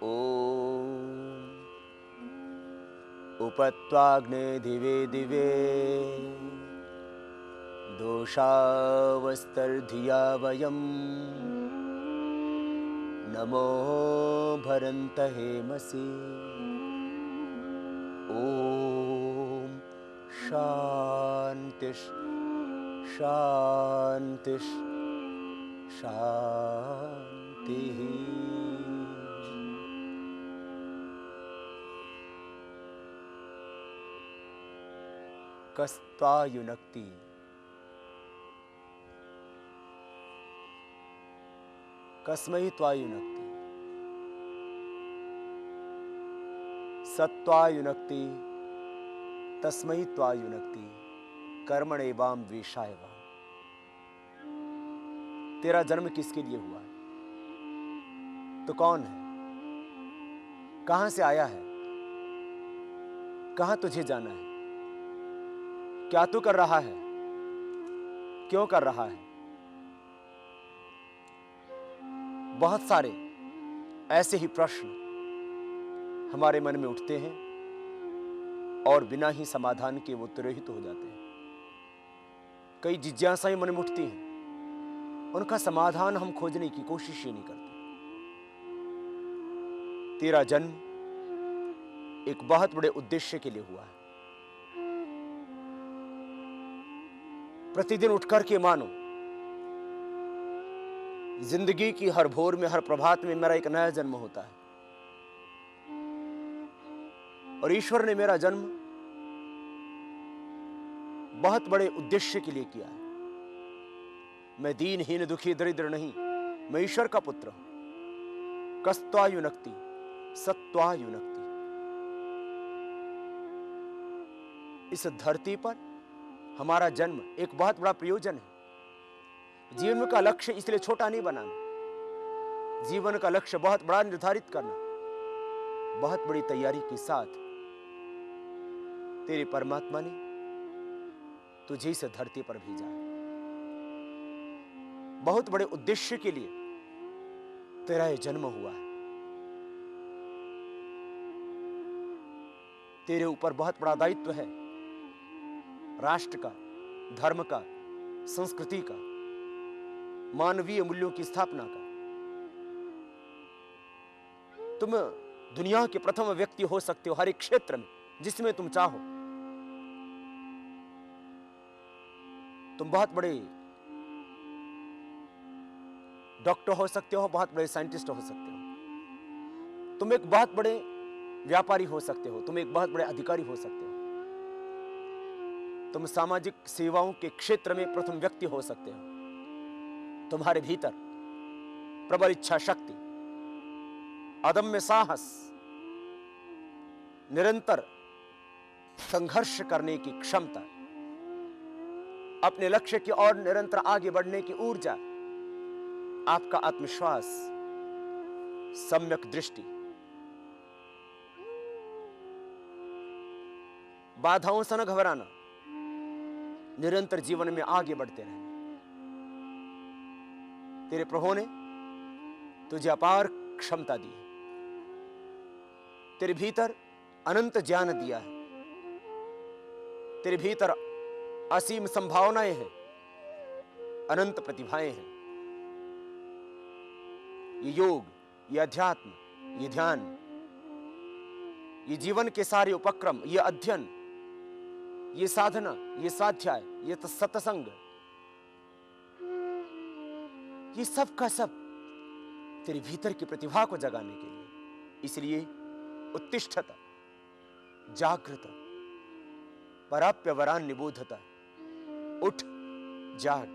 ॐ उपत्वाग्ने दिवे दिवे दोषावस्तर्धिया वयं नमो भरन्त हेमसि। ॐ शान्तिः शान्तिः शान्तिः। कस्त्वायुनक्ति कस्मै त्वायुनक्ति सत्त्वायुनक्ति तस्मै त्वायुनक्ति कर्मणेवाम वेशायवाम। तेरा जन्म किसके लिए हुआ है? तो कौन है? कहां से आया है? कहां तुझे जाना है? क्या तू कर रहा है? क्यों कर रहा है? बहुत सारे ऐसे ही प्रश्न हमारे मन में उठते हैं और बिना ही समाधान के वो तिरोहित हो जाते हैं। कई जिज्ञासाएं मन में उठती हैं, उनका समाधान हम खोजने की कोशिश ही नहीं करते। तेरा जन्म एक बहुत बड़े उद्देश्य के लिए हुआ है। प्रतिदिन उठकर के मानो जिंदगी की हर भोर में, हर प्रभात में मेरा एक नया जन्म होता है और ईश्वर ने मेरा जन्म बहुत बड़े उद्देश्य के लिए किया है। मैं दीनहीन दुखी दरिद्र नहीं, मैं ईश्वर का पुत्र हूं। कस्त्वायुनक्ति सत्त्वायुनक्ति। इस धरती पर हमारा जन्म एक बहुत बड़ा प्रयोजन है। जीवन का लक्ष्य इसलिए छोटा नहीं बनाना, जीवन का लक्ष्य बहुत बड़ा निर्धारित करना। बहुत बड़ी तैयारी के साथ तेरे परमात्मा ने तुझे इस धरती पर भेजा है। बहुत बड़े उद्देश्य के लिए तेरा यह जन्म हुआ है। तेरे ऊपर बहुत बड़ा दायित्व है, राष्ट्र का, धर्म का, संस्कृति का, मानवीय मूल्यों की स्थापना का। तुम दुनिया के प्रथम व्यक्ति हो सकते हो हर एक क्षेत्र में जिसमें तुम चाहो। तुम बहुत बड़े डॉक्टर हो सकते हो, बहुत बड़े साइंटिस्ट हो सकते हो, तुम एक बहुत बड़े व्यापारी हो सकते हो, तुम एक बहुत बड़े अधिकारी हो सकते हो, तुम सामाजिक सेवाओं के क्षेत्र में प्रथम व्यक्ति हो सकते हो। तुम्हारे भीतर प्रबल इच्छा शक्ति, अदम्य साहस, निरंतर संघर्ष करने की क्षमता, अपने लक्ष्य की ओर निरंतर आगे बढ़ने की ऊर्जा, आपका आत्मविश्वास, सम्यक दृष्टि, बाधाओं से न घबराना, निरंतर जीवन में आगे बढ़ते रहना। तेरे प्रभु ने तुझे अपार क्षमता दी है, तेरे भीतर अनंत ज्ञान दिया है, तेरे भीतर असीम संभावनाएं हैं, अनंत प्रतिभाएं हैं। ये योग, ये अध्यात्म, ये ध्यान, ये जीवन के सारे उपक्रम, ये अध्ययन, ये साधना, ये स्वाध्याय, ये सत्संग, ये सब का सब तेरे भीतर की प्रतिभा को जगाने के लिए। इसलिए उत्तिष्ठत जागृत पराप्य वरान निबोधत। उठ, जाग।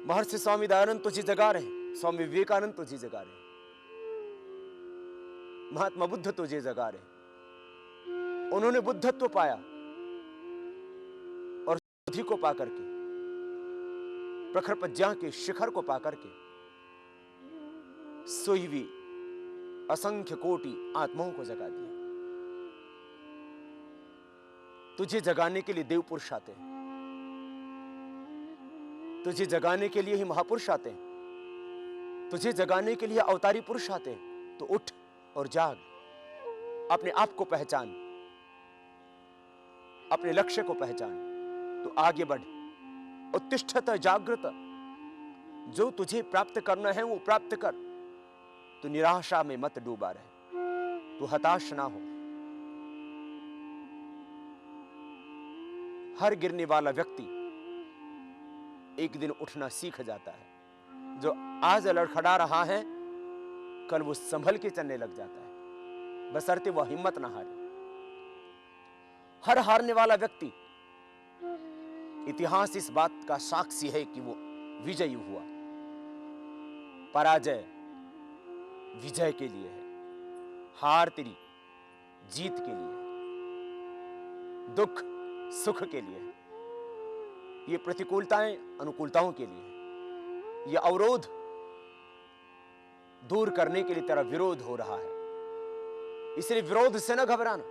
महर्षि स्वामी दयानंद तुझे जगा रहे, स्वामी विवेकानंद तुझे जगा रहे, महात्मा बुद्ध तुझे जगा रहे। उन्होंने बुद्धत्व पाया और बुद्धि को पाकर के, प्रखर प्रज्ञा के शिखर को पाकर के सोईवी असंख्य कोटि आत्माओं को जगा दिया। तुझे जगाने के लिए देव पुरुष आते हैं, तुझे जगाने के लिए ही महापुरुष आते हैं। तुझे जगाने के लिए अवतारी पुरुष आते हैं, तो उठ और जाग, अपने आप को पहचान, अपने लक्ष्य को पहचान, तो आगे बढ़। उत्तिष्ठत जागृत, जो तुझे प्राप्त करना है वो प्राप्त कर। तो निराशा में मत डूबा रहे, तू हताश ना हो। हर गिरने वाला व्यक्ति एक दिन उठना सीख जाता है। जो आज लड़खड़ा रहा है, कल वो संभल के चलने लग जाता है, बशर्ते वह हिम्मत ना हारे। हर हारने वाला व्यक्ति, इतिहास इस बात का साक्षी है कि वो विजयी हुआ। पराजय विजय के लिए है, हार तेरी जीत के लिए है, दुख सुख के लिए है, ये प्रतिकूलताएं अनुकूलताओं के लिए है, ये अवरोध दूर करने के लिए तेरा विरोध हो रहा है। इसलिए विरोध से न घबराना,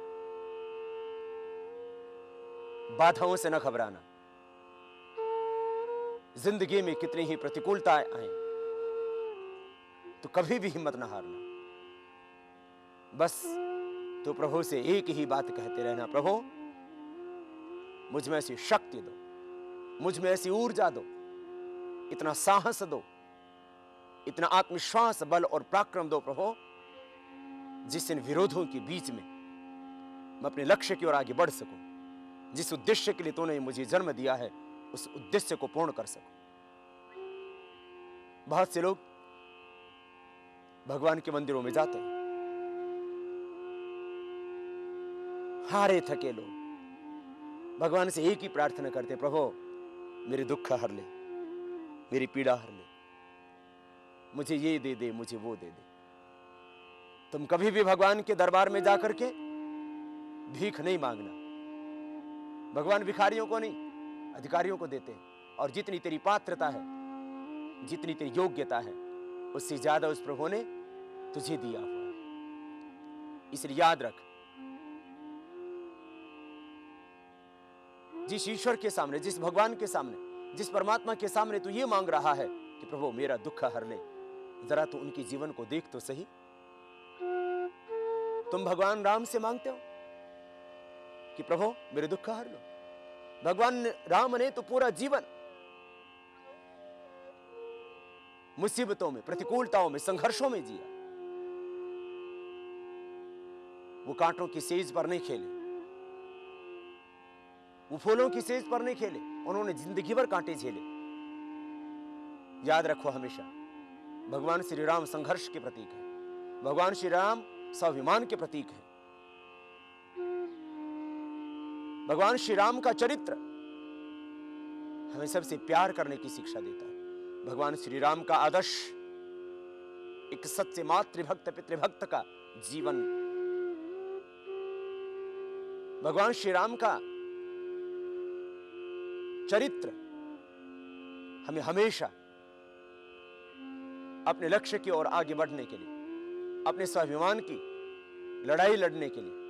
बाधाओं से न घबराना। जिंदगी में कितनी ही प्रतिकूलताएं आए तो कभी भी हिम्मत न हारना। बस तो प्रभु से एक ही बात कहते रहना, प्रभु मुझ में ऐसी शक्ति दो, मुझ में ऐसी ऊर्जा दो, इतना साहस दो, इतना आत्मविश्वास, बल और पराक्रम दो प्रभु, जिस इन विरोधों के बीच में मैं अपने लक्ष्य की ओर आगे बढ़ सकूं। जिस उद्देश्य के लिए तूने मुझे जन्म दिया है, उस उद्देश्य को पूर्ण कर सकूं। बहुत से लोग भगवान के मंदिरों में जाते हैं, हारे थके लोग भगवान से एक ही प्रार्थना करते, प्रभु मेरे दुख हर ले, मेरी पीड़ा हर ले, मुझे ये दे दे, मुझे वो दे दे। तुम कभी भी भगवान के दरबार में जाकर के भीख नहीं मांगना। भगवान भिखारियों को नहीं, अधिकारियों को देते हैं। और जितनी तेरी पात्रता है, जितनी तेरी योग्यता है, उससे ज्यादा उस प्रभु ने तुझे दिया हुआ है। इसलिए याद रख, जिस ईश्वर के सामने, जिस भगवान के सामने, जिस परमात्मा के सामने तू ये मांग रहा है कि प्रभु मेरा दुख हर ले, जरा तू उनके जीवन को देख तो सही। तुम भगवान राम से मांगते हो कि प्रभु मेरे दुख हर लो। भगवान राम ने तो पूरा जीवन मुसीबतों में, प्रतिकूलताओं में, संघर्षों में जिया। वो कांटों की सेज पर नहीं खेले, वो फूलों की सेज पर नहीं खेले, उन्होंने जिंदगी भर कांटे झेले। याद रखो हमेशा, भगवान श्री राम संघर्ष के प्रतीक है, भगवान श्री राम स्वाभिमान के प्रतीक है। भगवान श्री राम का चरित्र हमें सबसे प्यार करने की शिक्षा देता है। भगवान श्री राम का आदर्श एक सच्चे मातृभक्त पितृभक्त का जीवन। भगवान श्री राम का चरित्र हमें हमेशा अपने लक्ष्य की ओर आगे बढ़ने के लिए, अपने स्वाभिमान की लड़ाई लड़ने के लिए,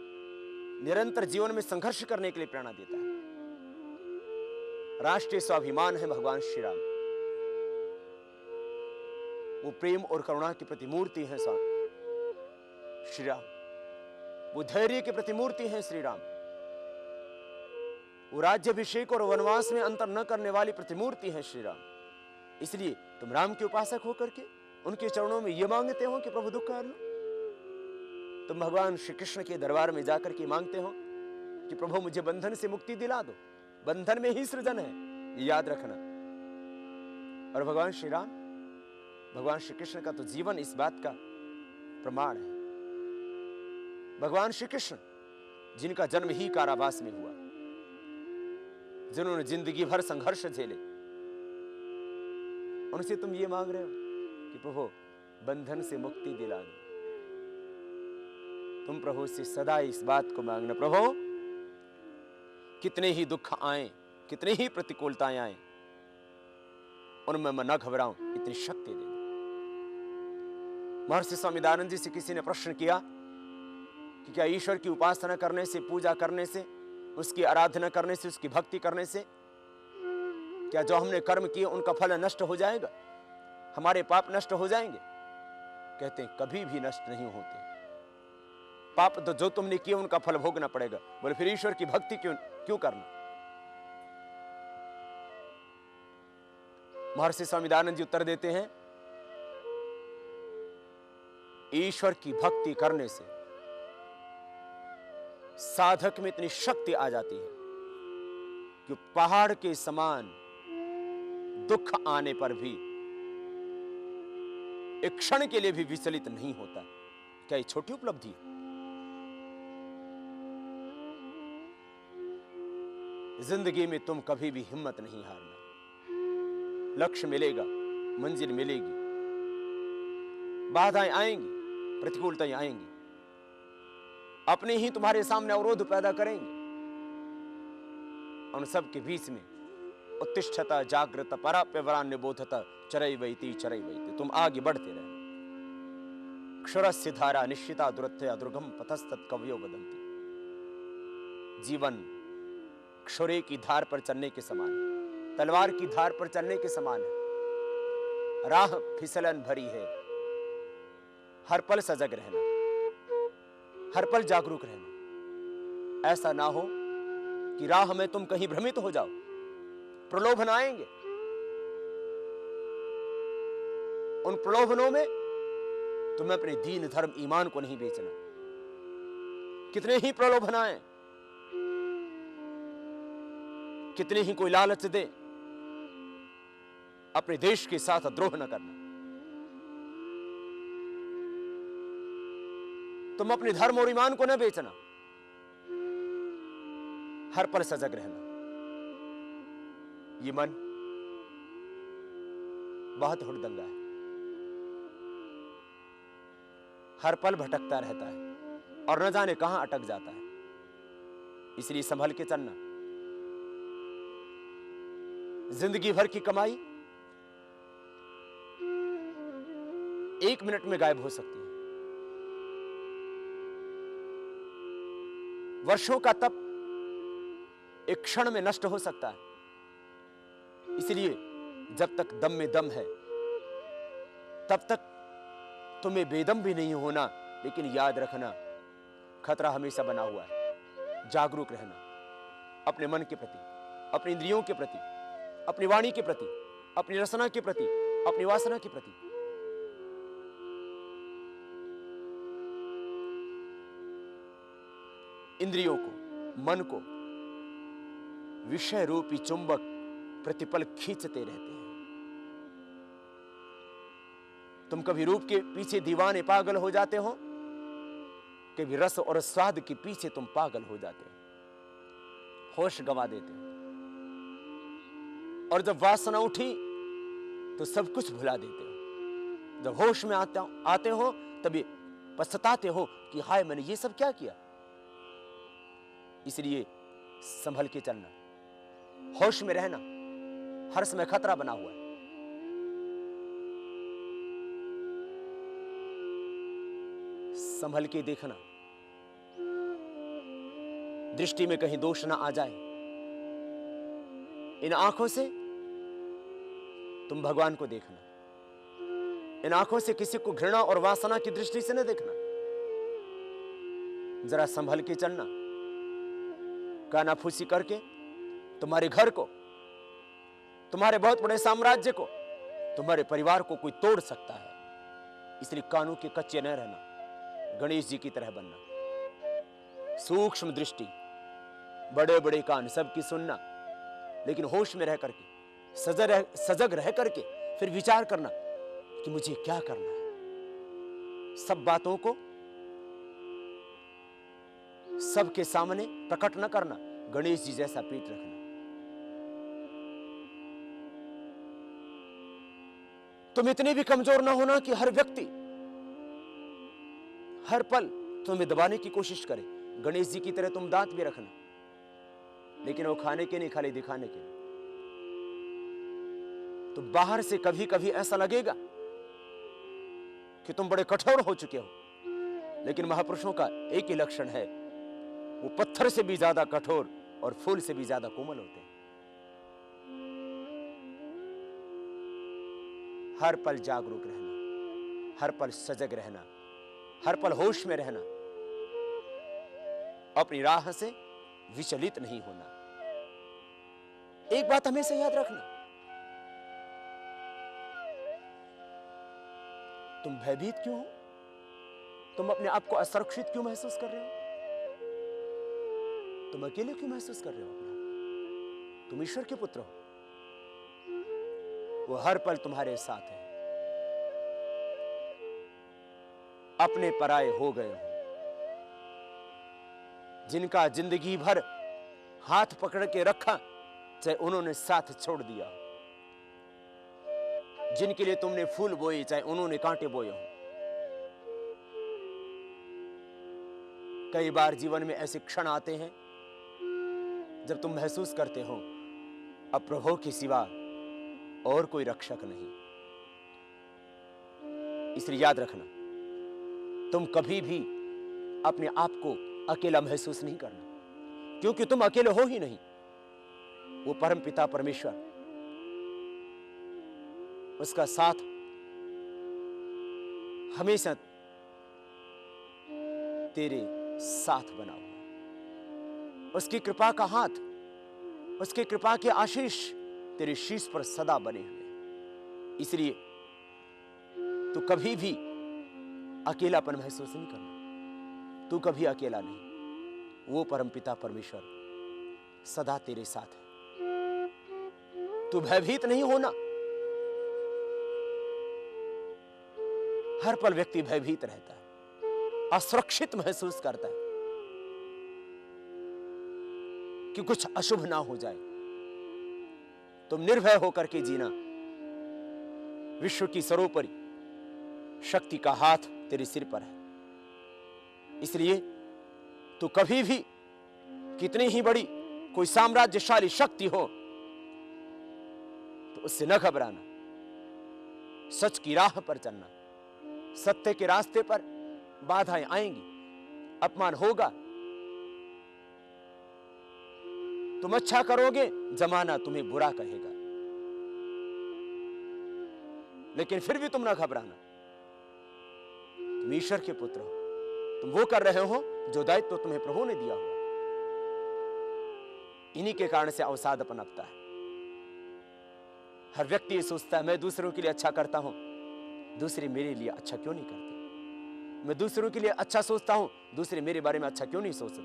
निरंतर जीवन में संघर्ष करने के लिए प्रेरणा देता है। राष्ट्रीय स्वाभिमान है भगवान श्री राम। वो प्रेम और करुणा की प्रतिमूर्ति है श्री राम। वो धैर्य की प्रतिमूर्ति है श्री राम। वो राज्याभिषेक और वनवास में अंतर न करने वाली प्रतिमूर्ति है श्री राम। इसलिए तुम राम के उपासक होकर के उनके चरणों में यह मांगते हो कि प्रभु दुख हर लो। तुम भगवान श्री कृष्ण के दरबार में जाकर के मांगते हो कि प्रभु मुझे बंधन से मुक्ति दिला दो। बंधन में ही सृजन है, ये याद रखना। और भगवान श्री राम, भगवान श्री कृष्ण का तो जीवन इस बात का प्रमाण है। भगवान श्री कृष्ण जिनका जन्म ही कारावास में हुआ, जिन्होंने जिंदगी भर संघर्ष झेले, उनसे तुम ये मांग रहे हो कि प्रभु बंधन से मुक्ति दिला दो। तुम प्रभु से सदा इस बात को मांगना, प्रभु कितने ही दुख आए, कितने ही प्रतिकूलताएं आए, उनमें मैं न घबराऊं, इतनी शक्ति दे दो। महर्षि स्वामी दयानंद जी से किसी ने प्रश्न किया कि क्या ईश्वर की उपासना करने से, पूजा करने से, उसकी आराधना करने से, उसकी भक्ति करने से क्या जो हमने कर्म किए उनका फल नष्ट हो जाएगा? हमारे पाप नष्ट हो जाएंगे? कहते हैं कभी भी नष्ट नहीं होते। पाप तो जो तुमने किए उनका फल भोगना पड़ेगा। बोले फिर ईश्वर की भक्ति क्यों करना? महर्षि स्वामी दयानंद जी उत्तर देते हैं, ईश्वर की भक्ति करने से साधक में इतनी शक्ति आ जाती है कि पहाड़ के समान दुख आने पर भी एक क्षण के लिए भी विचलित नहीं होता। क्या ये छोटी उपलब्धि है? जिंदगी में तुम कभी भी हिम्मत नहीं हारना। लक्ष्य मिलेगा, मंजिल मिलेगी, बाधाएं आएंगी, प्रतिकूलताएं आएंगी, अपने ही तुम्हारे सामने अवरोध पैदा करेंगे। उन सब के बीच में उत्तिष्ठता जागृत पराप्यवरान्य बोधता चरैवैति चरैवैति, तुम आगे बढ़ते रहे। क्षरस्य धारा निश्चिता दुरत्या दुर्गम पथस्तत् कवयो वदन्ति। जीवन क्षुरे की धार पर चलने के समान है, तलवार की धार पर चलने के समान है। राह फिसलन भरी है। हर पल सजग रहना, हर पल जागरूक रहना। ऐसा ना हो कि राह में तुम कहीं भ्रमित हो जाओ। प्रलोभन आएंगे, उन प्रलोभनों में तुम्हें अपने दीन धर्म ईमान को नहीं बेचना। कितने ही प्रलोभन आए, कितने ही कोई लालच दे, अपने देश के साथ द्रोह न करना। तुम अपने धर्म और ईमान को न बेचना। हर पल सजग रहना। ये मन बहुत हुड़दंगा है, हर पल भटकता रहता है और न जाने कहां अटक जाता है। इसलिए संभल के चलना। जिंदगी भर की कमाई एक मिनट में गायब हो सकती है। वर्षों का तप एक क्षण में नष्ट हो सकता है। इसलिए जब तक दम में दम है तब तक तुम्हें बेदम भी नहीं होना। लेकिन याद रखना, खतरा हमेशा बना हुआ है। जागरूक रहना अपने मन के प्रति, अपनी इंद्रियों के प्रति, अपनी वाणी के प्रति, अपनी रसना के प्रति, अपनी वासना के प्रति। इंद्रियों को, मन को विषय रूपी चुंबक प्रतिपल खींचते रहते हैं। तुम कभी रूप के पीछे दीवाने पागल हो जाते हो, कभी रस और स्वाद के पीछे तुम पागल हो जाते हो, होश गंवा देते हो। और जब वासना उठी तो सब कुछ भुला देते हो। जब होश में आते हो तभी पछताते हो कि हाय मैंने ये सब क्या किया। इसलिए संभल के चलना, होश में रहना। हर समय खतरा बना हुआ है। संभल के देखना, दृष्टि में कहीं दोष ना आ जाए। इन आंखों से तुम भगवान को देखना। इन आंखों से किसी को घृणा और वासना की दृष्टि से न देखना। जरा संभल के चलना। कानाफूसी करके तुम्हारे घर को, तुम्हारे बहुत बड़े साम्राज्य को, तुम्हारे परिवार को कोई तोड़ सकता है। इसलिए कानों के कच्चे न रहना, गणेश जी की तरह बनना। सूक्ष्म दृष्टि, बड़े बड़े कान, सबकी सुनना, लेकिन होश में रह करके, सजग रह करके फिर विचार करना कि मुझे क्या करना है। सब बातों को सबके सामने प्रकट न करना, गणेश जी जैसा पेट रखना। तुम इतने भी कमजोर ना होना कि हर व्यक्ति हर पल तुम्हें दबाने की कोशिश करे। गणेश जी की तरह तुम दांत भी रखना, लेकिन वो खाने के नहीं, खाली दिखाने के। तो बाहर से कभी कभी ऐसा लगेगा कि तुम बड़े कठोर हो चुके हो, लेकिन महापुरुषों का एक ही लक्षण है, वो पत्थर से भी ज्यादा कठोर और फूल से भी ज्यादा कोमल होते हैं। हर पल जागरूक रहना, हर पल सजग रहना, हर पल होश में रहना, अपनी राह से विचलित नहीं होना। एक बात हमेशा याद रखना, तुम भयभीत क्यों हो? तुम अपने आप को असुरक्षित क्यों महसूस कर रहे हो? तुम अकेले क्यों महसूस कर रहे हो अपने आप? तुम ईश्वर के पुत्र हो, वो हर पल तुम्हारे साथ है। अपने पराये हो गए हो, जिनका जिंदगी भर हाथ पकड़ के रखा, चाहे उन्होंने साथ छोड़ दिया, जिनके लिए तुमने फूल बोए चाहे उन्होंने कांटे बोए हो। कई बार जीवन में ऐसे क्षण आते हैं जब तुम महसूस करते हो अब प्रभु के सिवा और कोई रक्षक नहीं। इसलिए याद रखना, तुम कभी भी अपने आप को अकेला महसूस नहीं करना, क्योंकि तुम अकेले हो ही नहीं। वो परम पिता परमेश्वर, उसका साथ हमेशा तेरे साथ बना हुआ है। उसकी कृपा का हाथ, उसकी कृपा के आशीष तेरे शीश पर सदा बने हुए हैं। इसलिए तू कभी भी अकेलापन महसूस नहीं करना, तू कभी अकेला नहीं। वो परमपिता परमेश्वर सदा तेरे साथ है। तू भयभीत नहीं होना। हर पल व्यक्ति भयभीत रहता है, असुरक्षित महसूस करता है कि कुछ अशुभ ना हो जाए। तुम निर्भय होकर के जीना। विश्व की सर्वोपरि शक्ति का हाथ तेरे सिर पर है। इसलिए तू कभी भी कितनी ही बड़ी कोई साम्राज्यशाली शक्ति हो तो उससे न घबराना। सच की राह पर चलना। सत्य के रास्ते पर बाधाएं आएंगी, अपमान होगा, तुम अच्छा करोगे जमाना तुम्हें बुरा कहेगा, लेकिन फिर भी तुम ना घबराना। तुम ईश्वर के पुत्र हो, तुम वो कर रहे हो जो दायित्व तुम्हें प्रभु ने दिया हुआ। इन्हीं के कारण से अवसाद पनपता है। हर व्यक्ति ये सोचता है मैं दूसरों के लिए अच्छा करता हूं, दूसरे मेरे लिए अच्छा क्यों नहीं करते। मैं दूसरों के लिए अच्छा सोचता हूं, दूसरे मेरे बारे में अच्छा क्यों नहीं सोचते।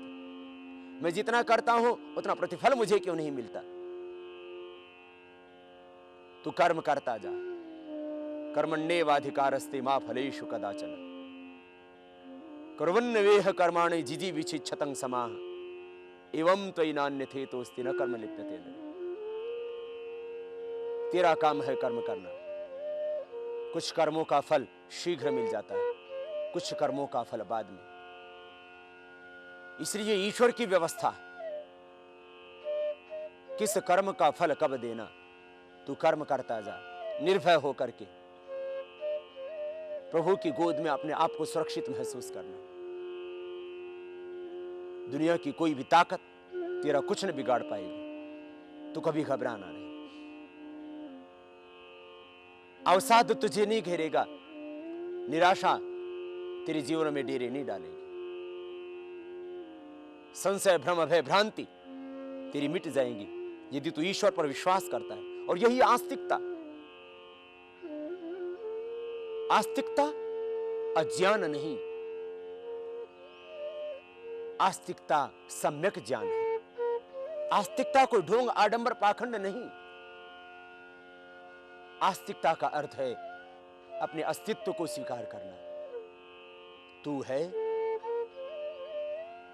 मैं जितना करता हूं उतना प्रतिफल मुझे क्यों नहीं मिलता। तू कर्म करता जा। कर्मण्येवाधिकारस्ते मा फलेषु कदाचन कुर्वन्नवेह कर्माणि जिजी विचिच्छतं समाह एवं त्वयि नान्यथेतोस्ति न कर्म लिप्यते। तेरा काम है कर्म करना। कुछ कर्मों का फल शीघ्र मिल जाता है, कुछ कर्मों का फल बाद में। इसलिए ईश्वर की व्यवस्था, किस कर्म का फल कब देना, तू कर्म करता जा निर्भय होकर के। प्रभु की गोद में अपने आप को सुरक्षित महसूस करना। दुनिया की कोई भी ताकत तेरा कुछ न बिगाड़ पाएगी। तू कभी घबराना नहीं। अवसाद तुझे नहीं घेरेगा, निराशा तेरे जीवन में डेरे नहीं डालेगी। संशय भ्रम भय भ्रांति तेरी मिट जाएंगी यदि तू ईश्वर पर विश्वास करता है। और यही आस्तिकता। आस्तिकता अज्ञान नहीं, आस्तिकता सम्यक ज्ञान है। आस्तिकता कोई ढोंग आडंबर पाखंड नहीं। आस्तिकता का अर्थ है अपने अस्तित्व को स्वीकार करना। तू है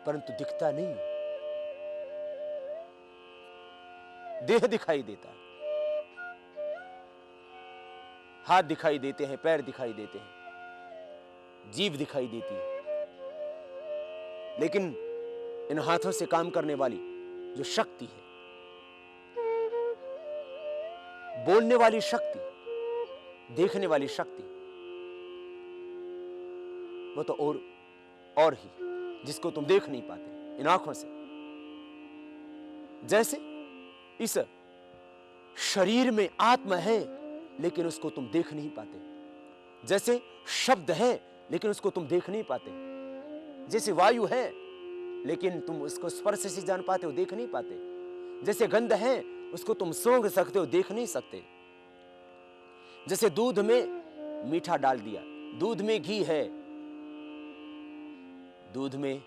परंतु दिखता नहीं। देह दिखाई देता है, हाथ दिखाई देते हैं, पैर दिखाई देते हैं, जीभ दिखाई देती है, लेकिन इन हाथों से काम करने वाली जो शक्ति है, बोलने वाली शक्ति, देखने वाली शक्ति, वो तो और ही, जिसको तुम देख नहीं पाते इन आंखों से। जैसे इस शरीर में आत्मा है, लेकिन उसको तुम देख नहीं पाते। जैसे शब्द है लेकिन उसको तुम देख नहीं पाते। जैसे वायु है लेकिन तुम उसको स्पर्श से जान पाते हो, देख नहीं पाते। जैसे गंध है उसको तुम सूंघ सकते हो, देख नहीं सकते। जैसे दूध में मीठा डाल दिया, दूध में घी है, दूध में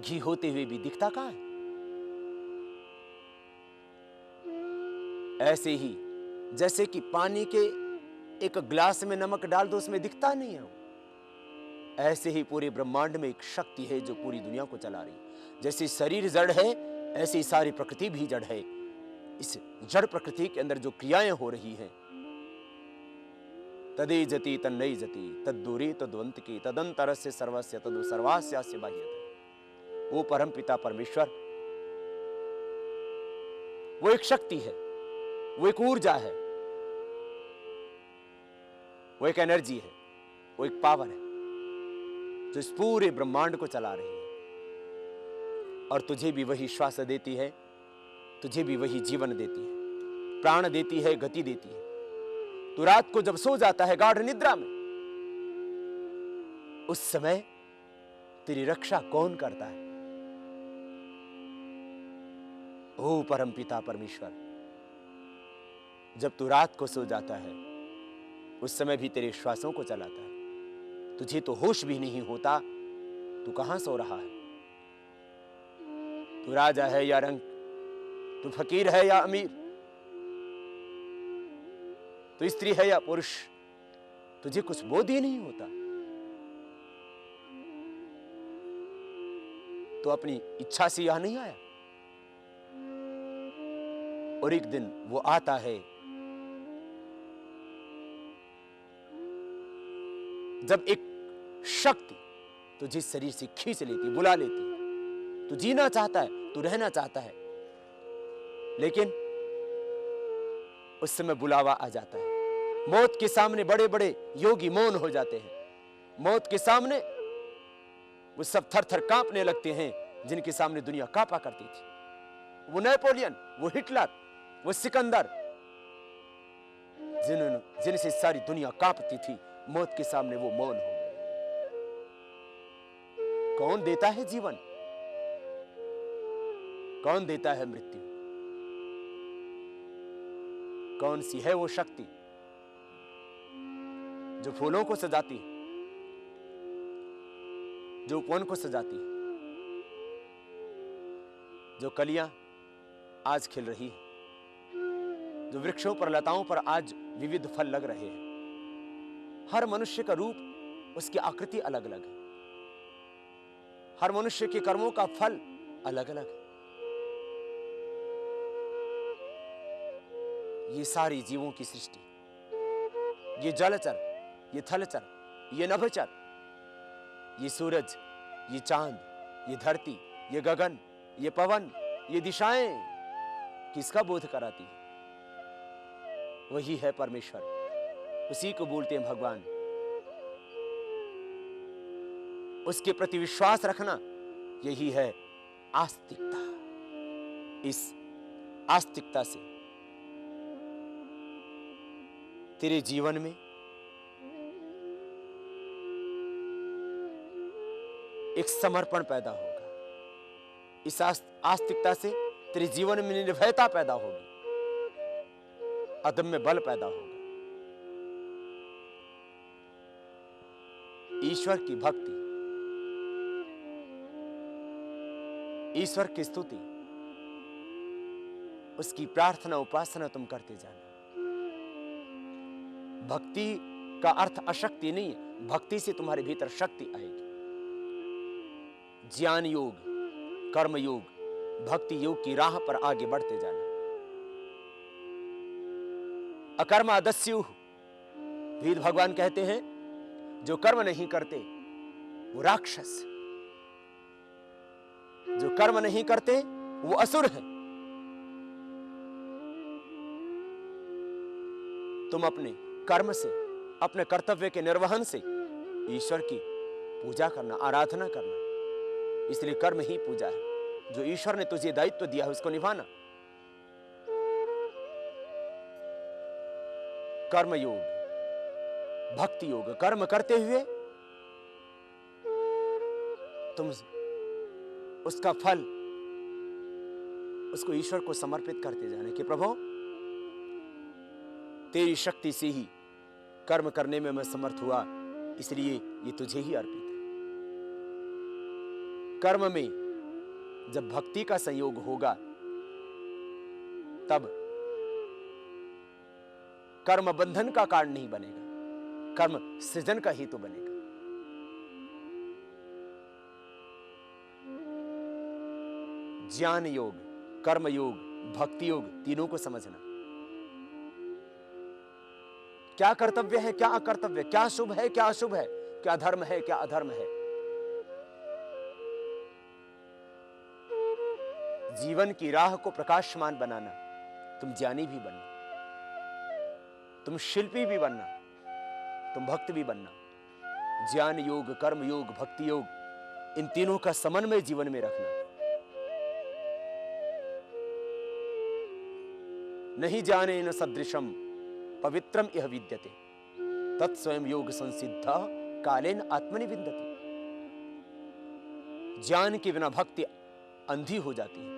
घी होते हुए भी दिखता कहां है? ऐसे ही जैसे कि पानी के एक ग्लास में नमक डाल दो, उसमें दिखता नहीं है वो। ऐसे ही पूरे ब्रह्मांड में एक शक्ति है जो पूरी दुनिया को चला रही है। जैसे शरीर जड़ है ऐसी सारी प्रकृति भी जड़ है। इस जड़ प्रकृति के अंदर जो क्रियाएं हो रही हैं, तदे जति तन्नई जति तद्दूरी तद्वंत की तदंतरस्य सर्वस्य तदु सर्वास्यास्य बाह्यतः। वो परम पिता परमेश्वर, वो एक शक्ति है, वो एक ऊर्जा है, वो एक एनर्जी है, वो एक पावर है जो इस पूरे ब्रह्मांड को चला रही है। और तुझे भी वही श्वास देती है, तुझे भी वही जीवन देती है, प्राण देती है, गति देती है। तू रात को जब सो जाता है गाढ़ निद्रा में, उस समय तेरी रक्षा कौन करता है? ओ परम पिता परमेश्वर, जब तू रात को सो जाता है उस समय भी तेरे श्वासों को चलाता है। तुझे तो होश भी नहीं होता, तू कहां सो रहा है? तू राजा है या रंक, तू फकीर है या अमीर, तू स्त्री है या पुरुष, तुझे कुछ बोध ही नहीं होता। तो अपनी इच्छा से यहां नहीं आया, और एक दिन वो आता है जब एक शक्ति तुझे शरीर से खींच लेती, बुला लेती। तू जीना चाहता है, तू रहना चाहता है, लेकिन उस समय बुलावा आ जाता है। मौत के सामने बड़े बड़े योगी मौन हो जाते हैं। मौत के सामने वो सब थर थर कांपने लगते हैं जिनके सामने दुनिया कांपा करती थी। वो नेपोलियन, वो हिटलर, वो सिकंदर, जिनसे सारी दुनिया कांपती थी, मौत के सामने वो मौन हो गए। कौन देता है जीवन? कौन देता है मृत्यु? कौन सी है वो शक्ति जो फूलों को सजाती है, जो वन को सजाती है, जो कलियां आज खिल रही है, जो वृक्षों पर लताओं पर आज विविध फल लग रहे हैं। हर मनुष्य का रूप, उसकी आकृति अलग अलग है। हर मनुष्य के कर्मों का फल अलग अलग है। ये सारी जीवों की सृष्टि, ये जलचर, ये थलचर, ये नभचर, ये सूरज, ये चांद, ये धरती, ये गगन, ये पवन, ये दिशाएं किसका बोध कराती है? वही है परमेश्वर, उसी को बोलते हैं भगवान। उसके प्रति विश्वास रखना, यही है आस्तिकता। इस आस्तिकता से तेरे जीवन में एक समर्पण पैदा होगा। इस आस्तिकता से तेरे जीवन में निर्भयता पैदा होगी, अदम्य बल पैदा होगा। ईश्वर की भक्ति, ईश्वर की स्तुति, उसकी प्रार्थना उपासना तुम करते जाना। भक्ति का अर्थ अशक्ति नहीं है, भक्ति से तुम्हारे भीतर शक्ति आएगी। ज्ञान योग, कर्म योग, भक्ति योग की राह पर आगे बढ़ते जाना। अकर्मा दस्यु, वेद भगवान कहते हैं जो कर्म नहीं करते वो राक्षस, जो कर्म नहीं करते वो असुर है। तुम अपने कर्म से, अपने कर्तव्य के निर्वहन से ईश्वर की पूजा करना, आराधना करना, इसलिए कर्म ही पूजा है। जो ईश्वर ने तुझे दायित्व दिया है उसको निभाना। कर्म योग, भक्ति योग, कर्म करते हुए तुम उसका फल उसको ईश्वर को समर्पित करते जाने कि प्रभु तेरी शक्ति से ही कर्म करने में मैं समर्थ हुआ, इसलिए ये तुझे ही अर्पित है। कर्म में जब भक्ति का संयोग होगा तब कर्म बंधन का कारण नहीं बनेगा, कर्म सृजन का हेतु बनेगा। ज्ञान योग, कर्म योग, भक्ति योग, तीनों को समझना। क्या कर्तव्य है, क्या अकर्तव्य, क्या शुभ है, क्या अशुभ है, क्या धर्म है, क्या अधर्म है। जीवन की राह को प्रकाशमान बनाना। तुम ज्ञानी भी बनना, तुम शिल्पी भी बनना, तुम भक्त भी बनना। ज्ञान योग, कर्म योग, भक्ति योग, इन तीनों का समन्वय जीवन में रखना। नहीं जाने न सदृशम पवित्रम यह विद्यते तत्स्वयं योग संसिद्ध कालेन आत्मनि विन्दति। ज्ञान के बिना भक्ति अंधी हो जाती है,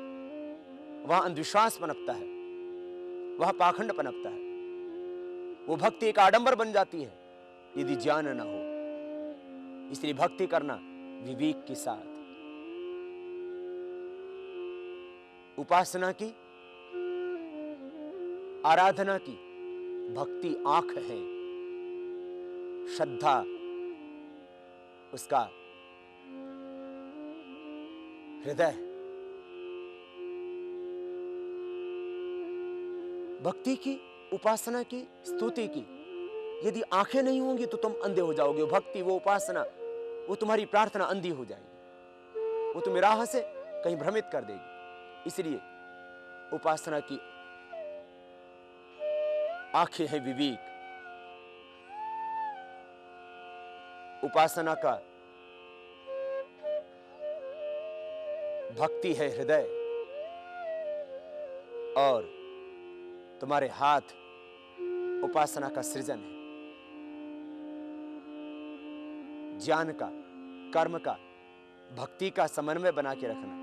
वहां अंधविश्वास पनपता है, वह पाखंड पनपता है, वो भक्ति एक आडंबर बन जाती है यदि ज्ञान न हो। इसलिए भक्ति करना विवेक के साथ। उपासना की, आराधना की, भक्ति आंख है, श्रद्धा उसका हृदय। भक्ति की, उपासना की, स्तुति की यदि आंखें नहीं होंगी तो तुम अंधे हो जाओगे। भक्ति, वो उपासना, वो तुम्हारी प्रार्थना अंधी हो जाएगी, वो तुम्हें राह से कहीं भ्रमित कर देगी। इसलिए उपासना की आंखें हैं विवेक, उपासना का भक्ति है हृदय, और तुम्हारे हाथ उपासना का सृजन है। ज्ञान का, कर्म का, भक्ति का समन्वय बना के रखना,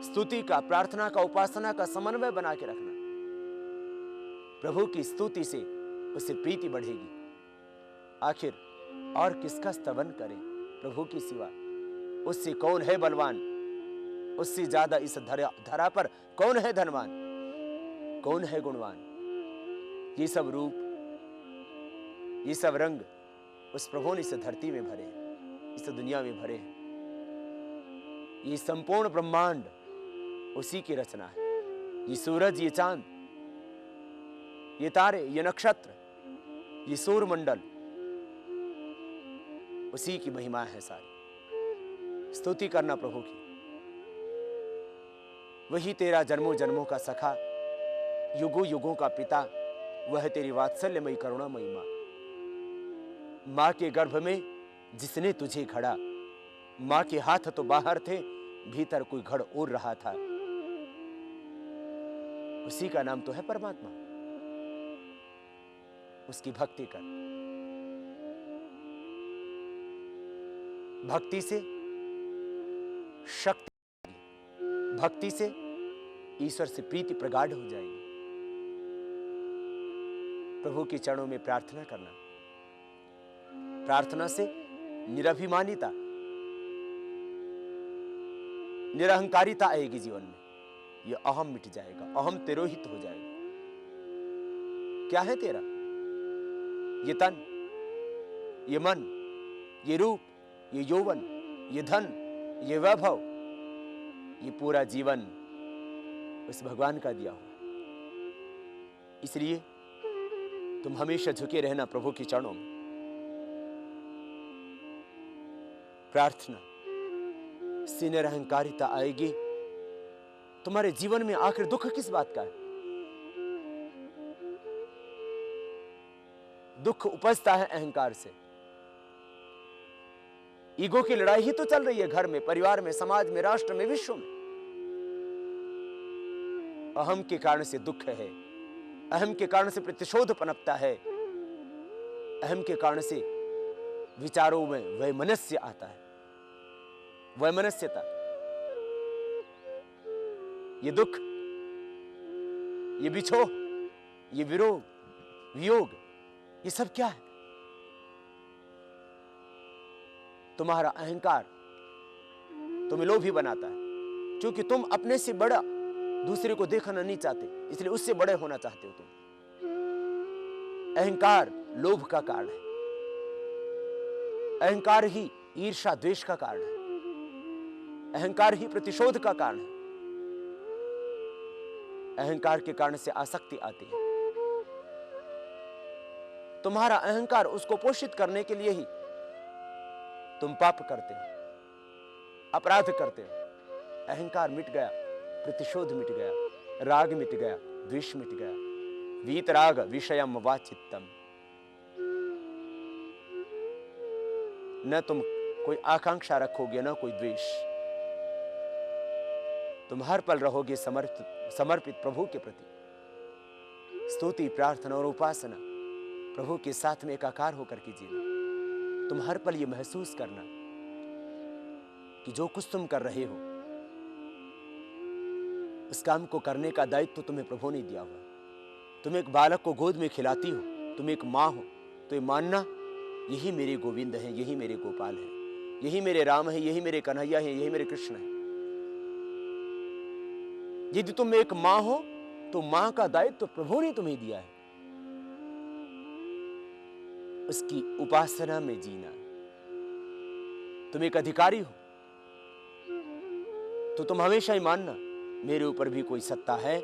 स्तुति का, प्रार्थना का, उपासना का समन्वय बना के रखना। प्रभु की स्तुति से उससे प्रीति बढ़ेगी। आखिर और किसका स्तवन करें प्रभु की सिवा? उससे कौन है बलवान? उससे ज्यादा इस धरा पर कौन है धनवान? कौन है गुणवान? ये सब रूप, ये सब रंग उस प्रभु ने इस धरती में भरे हैं, इस दुनिया में भरे हैं। ये संपूर्ण ब्रह्मांड उसी की रचना है। ये सूरज, ये चांद, ये तारे, ये नक्षत्र, ये सूर्यमंडल, उसी की महिमा है सारी। स्तुति करना प्रभु की। वही तेरा जन्मों जन्मों का सखा, युगों युगों का पिता, वह तेरी वात्सल्यमयी करुणामयी मां। मां के गर्भ में जिसने तुझे घड़ा, मां के हाथ तो बाहर थे, भीतर कोई घड़ उड़ रहा था। उसी का नाम तो है परमात्मा। उसकी भक्ति कर। भक्ति से शक्ति, भक्ति से ईश्वर से प्रीति प्रगाढ़ हो जाएगी। प्रभु के चरणों में प्रार्थना करना। प्रार्थना से निरभिमानिता, निरहंकारिता आएगी जीवन में। यह अहम मिट जाएगा, अहम तिरोहित हो जाएगा। क्या है तेरा? ये तन, ये मन, ये रूप, ये यौवन, ये धन, ये वैभव, ये पूरा जीवन उस भगवान का दिया हुआ। इसलिए तुम हमेशा झुके रहना प्रभु के चरणों में। प्रार्थना से निरहंकारिता आएगी। तुम्हारे जीवन में आखिर दुख किस बात का है? दुख उपजता है अहंकार से। ईगो की लड़ाई ही तो चल रही है घर में, परिवार में, समाज में, राष्ट्र में, विश्व में। अहम के कारण से दुख है। अहम के कारण से प्रतिशोध पनपता है, अहम के कारण से विचारों में वैमनस्य आता है, वैमनस्यता। ये दुख, ये बिछोह, ये विरोध, वियोग, ये सब क्या है? तुम्हारा अहंकार तुम्हें लोभी बनाता है, क्योंकि तुम अपने से बड़ा दूसरे को देखना नहीं चाहते, इसलिए उससे बड़े होना चाहते हो तुम। अहंकार लोभ का कारण है, अहंकार ही ईर्ष्या द्वेष का कारण है, अहंकार ही प्रतिशोध का कारण है। अहंकार के कारण से आसक्ति आती है। तुम्हारा अहंकार, उसको पोषित करने के लिए ही तुम पाप करते हो, अपराध करते हो। अहंकार मिट गया, प्रतिशोध मिट गया, राग मिट गया, द्वेष मिट गया। वीतराग विषयम वा चित्तम। न तुम कोई आकांक्षा रखोगे, न कोई द्वेष। तुम हर पल रहोगे समर्पित प्रभु के प्रति। स्तुति, प्रार्थना और उपासना प्रभु के साथ में एकाकार होकर के जीना। तुम हर पल ये महसूस करना कि जो कुछ तुम कर रहे हो, उस काम को करने का दायित्व तो तुम्हें प्रभु ने दिया हुआ। तुम एक बालक को गोद में खिलाती हो, तुम एक माँ हो, तो ये मानना यही मेरे गोविंद है, यही मेरे गोपाल है, यही मेरे राम है, यही मेरे कन्हैया है, यही मेरे कृष्ण है। यदि तुम एक माँ हो तो माँ का दायित्व तो प्रभु ने तुम्हें दिया है। उसकी उपासना में जीना। तुम एक अधिकारी हो तो तुम हमेशा ही मानना मेरे ऊपर भी कोई सत्ता है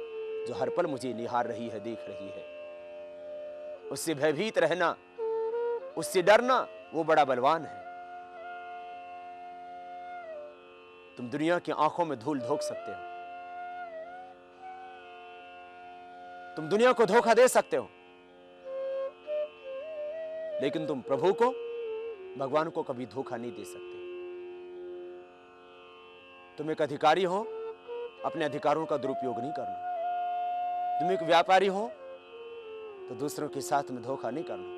जो हर पल मुझे निहार रही है, देख रही है। उससे भयभीत रहना, उससे डरना, वो बड़ा बलवान है। तुम दुनिया की आंखों में धूल झोंक सकते हो, तुम दुनिया को धोखा दे सकते हो, लेकिन तुम प्रभु को, भगवान को कभी धोखा नहीं दे सकते। तुम एक अधिकारी हो, अपने अधिकारों का दुरुपयोग नहीं करना। तुम एक व्यापारी हो तो दूसरों के साथ में धोखा नहीं करना।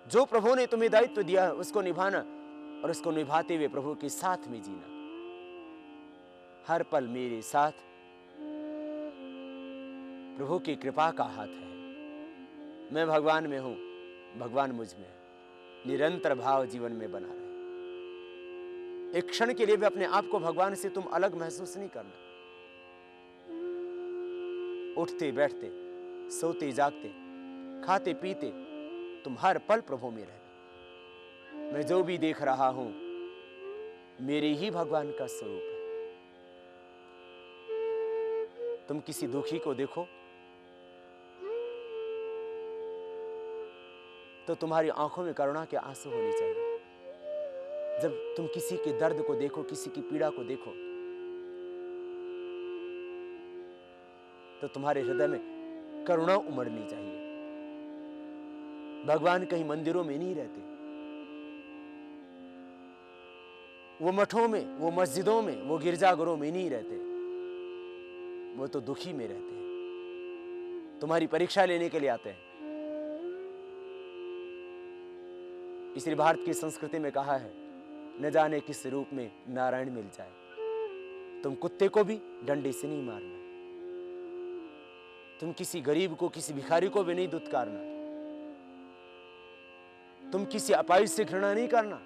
जो प्रभु ने तुम्हें दायित्व दिया है उसको निभाना, और उसको निभाते हुए प्रभु के साथ में जीना। हर पल मेरे साथ प्रभु की कृपा का हाथ है। मैं भगवान में हूं, भगवान मुझ में है। निरंतर भाव जीवन में बना रहे। एक क्षण के लिए भी अपने आप को भगवान से तुम अलग महसूस नहीं करना। उठते बैठते, सोते जागते, खाते पीते, तुम हर पल प्रभु में रहना। मैं जो भी देख रहा हूं मेरे ही भगवान का स्वरूप है। तुम किसी दुखी को देखो तो तुम्हारी आंखों में करुणा के आंसू होने चाहिए। जब तुम किसी के दर्द को देखो, किसी की पीड़ा को देखो, तो तुम्हारे हृदय में करुणा उमड़नी चाहिए। भगवान कहीं मंदिरों में नहीं रहते, वो मठों में, वो मस्जिदों में, वो गिरजाघरों में नहीं रहते। वो तो दुखी में रहते हैं, तुम्हारी परीक्षा लेने के लिए आते हैं। इसलिए भारत की संस्कृति में कहा है, न जाने किस रूप में नारायण मिल जाए। तुम कुत्ते को भी डंडे से नहीं मारना, तुम किसी गरीब को, किसी भिखारी को भी नहीं दुत्कारना, तुम किसी अपाहिज से घृणा नहीं करना।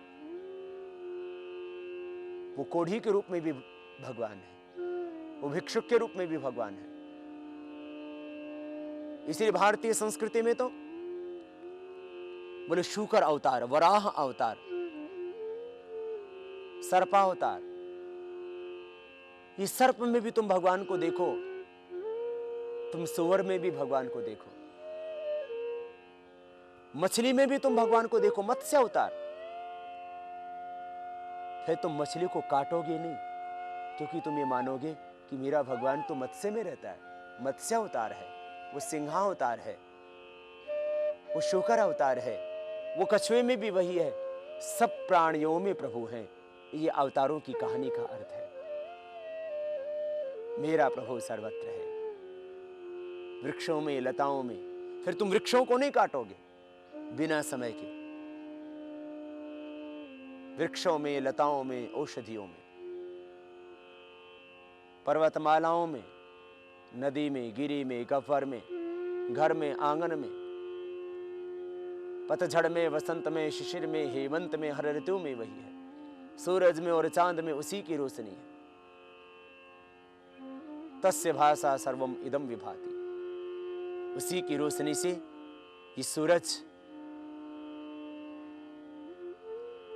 वो कोढ़ी के रूप में भी भगवान है, वो भिक्षुक के रूप में भी भगवान है। इसलिए भारतीय संस्कृति में तो बोले शूकर अवतार, वराह अवतार, सर्पावतार। इस सर्प में भी तुम भगवान को देखो, तुम सुअर में भी भगवान को देखो, मछली में भी तुम भगवान को देखो, मत्स्य अवतार। फिर तुम मछली को काटोगे नहीं, क्योंकि तुम ये मानोगे कि मेरा भगवान तो मत्स्य में रहता है। मत्स्य अवतार है, वो सिंहावतार है, वो शूकर अवतार है, वो कछुए में भी वही है। सब प्राणियों में प्रभु हैं। ये अवतारों की कहानी का अर्थ है। मेरा प्रभु सर्वत्र है, वृक्षों में, लताओं में, फिर तुम वृक्षों को नहीं काटोगे बिना समय के। वृक्षों में, लताओं में, औषधियों में, पर्वतमालाओं में, नदी में, गिरी में, गह्वर में, घर में, आंगन में, पतझड़ में, वसंत में, शिशिर में, हेमंत में, हर ऋतु में वही है। सूरज में और चांद में उसी की रोशनी है। तस्य भासा सर्वम इदम विभाति। उसी की रोशनी से ये सूरज,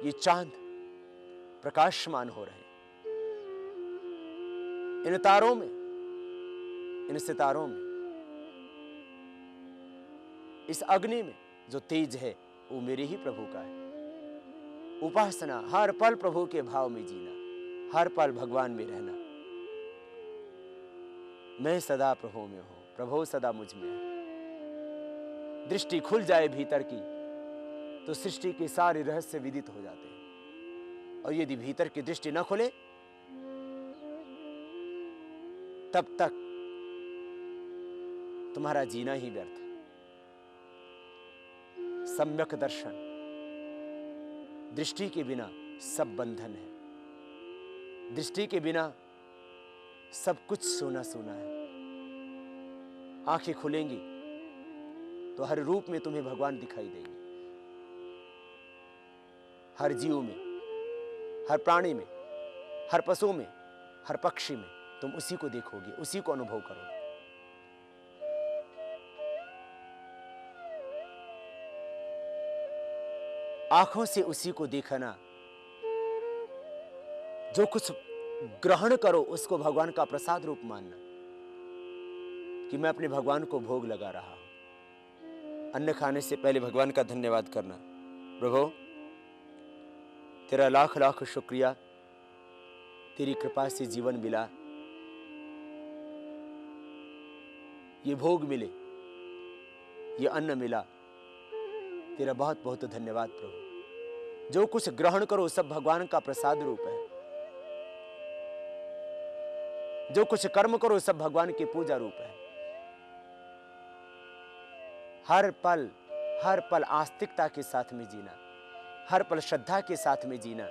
ये चांद प्रकाशमान हो रहे हैं। इन तारों में, इन सितारों में, इस अग्नि में जो तेज है वो मेरे ही प्रभु का है। उपासना, हर पल प्रभु के भाव में जीना, हर पल भगवान में रहना। मैं सदा प्रभु में हूं, प्रभु सदा मुझ में है। दृष्टि खुल जाए भीतर की तो सृष्टि के सारे रहस्य विदित हो जाते हैं। और यदि भीतर की दृष्टि न खुले तब तक तुम्हारा जीना ही व्यर्थ है। सम्यक दर्शन, दृष्टि के बिना सब बंधन है। दृष्टि के बिना सब कुछ सोना सोना है। आंखें खुलेंगी तो हर रूप में तुम्हें भगवान दिखाई देंगे। हर जीव में, हर प्राणी में, हर पशु में, हर पक्षी में तुम उसी को देखोगे, उसी को अनुभव करोगे। आंखों से उसी को देखना। जो कुछ ग्रहण करो उसको भगवान का प्रसाद रूप मानना कि मैं अपने भगवान को भोग लगा रहा हूं। अन्न खाने से पहले भगवान का धन्यवाद करना। प्रभु तेरा लाख लाख शुक्रिया, तेरी कृपा से जीवन मिला, ये भोग मिले, ये अन्न मिला, तेरा बहुत बहुत धन्यवाद प्रभु। जो कुछ ग्रहण करो सब भगवान का प्रसाद रूप है। जो कुछ कर्म करो सब भगवान की पूजा रूप है। हर पल आस्तिकता के साथ में जीना, हर पल श्रद्धा के साथ में जीना।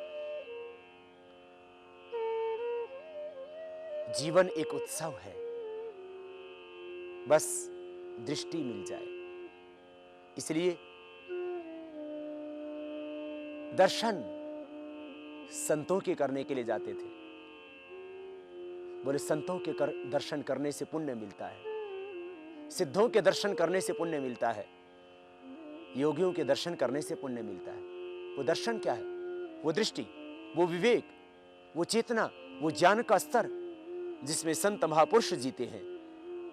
जीवन एक उत्सव है, बस दृष्टि मिल जाए। इसलिए दर्शन संतों के करने के लिए जाते थे। बोले संतों के दर्शन करने से पुण्य मिलता है, सिद्धों के दर्शन करने से पुण्य मिलता है, योगियों के दर्शन करने से पुण्य मिलता है। वो दर्शन क्या है? वो दृष्टि, वो विवेक, वो चेतना, वो ज्ञान का स्तर जिसमें संत महापुरुष जीते हैं।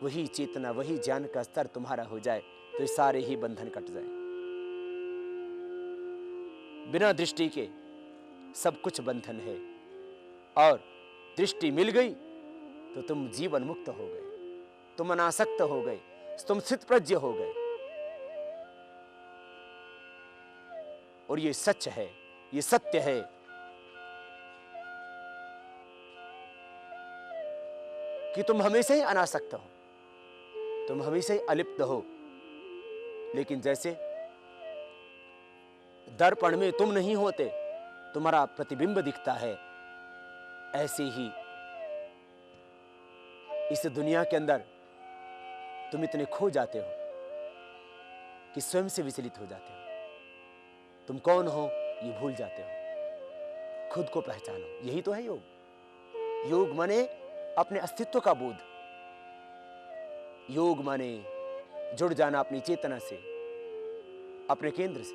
वही चेतना, वही ज्ञान का स्तर तुम्हारा हो जाए तो ये सारे ही बंधन कट जाए। बिना दृष्टि के सब कुछ बंधन है, और दृष्टि मिल गई तो तुम जीवन मुक्त हो गए, तुम अनासक्त हो गए, तुम स्थितप्रज्ञ हो गए। और ये सच है, ये सत्य है कि तुम हमेशा ही अनासक्त हो, तुम हमेशा ही अलिप्त हो। लेकिन जैसे दर्पण में तुम नहीं होते, तुम्हारा प्रतिबिंब दिखता है, ऐसे ही इस दुनिया के अंदर तुम इतने खो जाते हो कि स्वयं से विचलित हो जाते हो। तुम कौन हो ये भूल जाते हो। खुद को पहचानो, यही तो है योग। योग माने अपने अस्तित्व का बोध। योग माने जुड़ जाना अपनी चेतना से, अपने केंद्र से,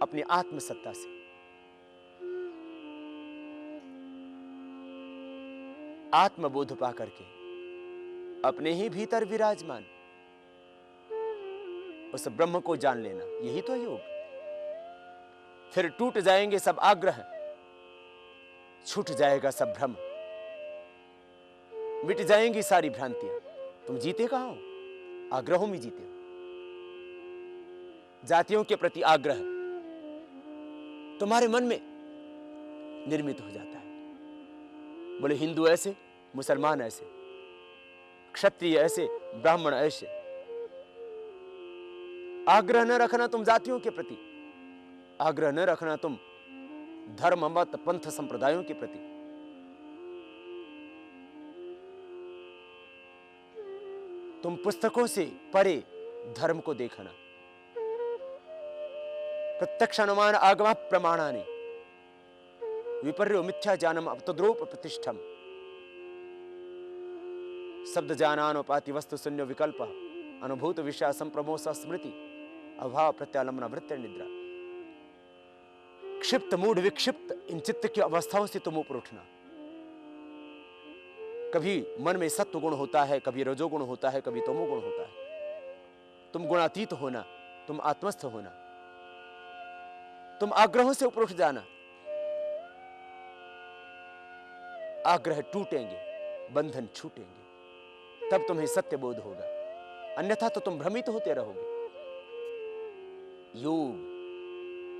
अपनी आत्मसत्ता से। आत्मबोध पा करके अपने ही भीतर विराजमान उस ब्रह्म को जान लेना, यही तो है योग। फिर टूट जाएंगे सब आग्रह, छूट जाएगा सब भ्रम, मिट जाएंगी सारी भ्रांतियां। तुम जीते कहां हो? आग्रहों में जीते हो। जातियों के प्रति आग्रह तुम्हारे मन में निर्मित हो जाता है। बोले हिंदू ऐसे, मुसलमान ऐसे, क्षत्रिय ऐसे, ब्राह्मण ऐसे। आग्रह न रखना तुम जातियों के प्रति, आग्रह न रखना तुम धर्म मत पंथ संप्रदायों के प्रति। तुम पुस्तकों से परे धर्म को देखना। प्रत्यक्ष अनुमान आगम प्रमाणानि विपर्यो मिथ्या जानम अवतद्रोप प्रतिष्ठम। शब्द ज्ञानानुपाति वस्तु शून्य विकल्प अनुभूत विषय संप्रमोस स्मृति अभाव प्रत्यालंबन वृत्ति निद्रा। क्षिप्त मूड विक्षिप्त इन चित्त की अवस्थाओं से तुम ऊपर उठना। कभी मन में सत्व गुण होता है, कभी रजोगुण होता है, कभी तमोगुण होता है। तुम गुणातीत होना, तुम आत्मस्थ होना, तुम आग्रहों से ऊपर उठ जाना। आग्रह टूटेंगे, बंधन छूटेंगे, तब तुम्हें सत्य बोध होगा, अन्यथा तो तुम भ्रमित होते रहोगे। योग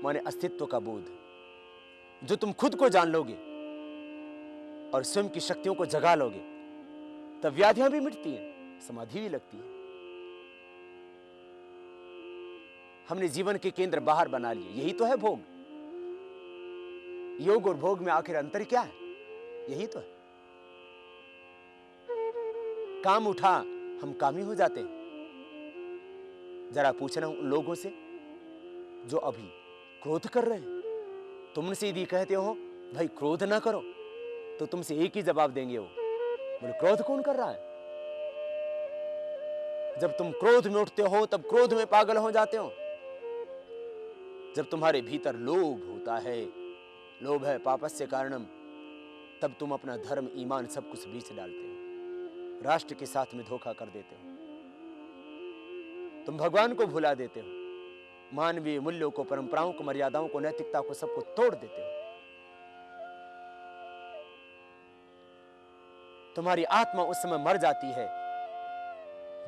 माने अस्तित्व का बोध। जो तुम खुद को जान लोगे और स्वयं की शक्तियों को जगा लोगे, तब व्याधियां भी मिटती हैं, समाधि भी लगती है। हमने जीवन के केंद्र बाहर बना लिए, यही तो है भोग। योग और भोग में आखिर अंतर क्या है? यही तो है। काम उठा, हम कामी हो जाते हैं। जरा पूछना उन लोगों से जो अभी क्रोध कर रहे हैं। तुम उनसे यदि कहते हो भाई क्रोध ना करो, तो तुमसे एक ही जवाब देंगे वो, बोले क्रोध कौन कर रहा है? जब तुम क्रोध में उठते हो तब क्रोध में पागल हो जाते हो। जब तुम्हारे भीतर लोभ होता है, लोभ है पापस्य कारणम, तब तुम अपना धर्म ईमान सब कुछ बीच डालते हो, राष्ट्र के साथ में धोखा कर देते हो, तुम भगवान को भुला देते हो, मानवीय मूल्यों को, परंपराओं को, मर्यादाओं को, नैतिकता को, सबको तोड़ देते हो। तुम्हारी आत्मा उस समय मर जाती है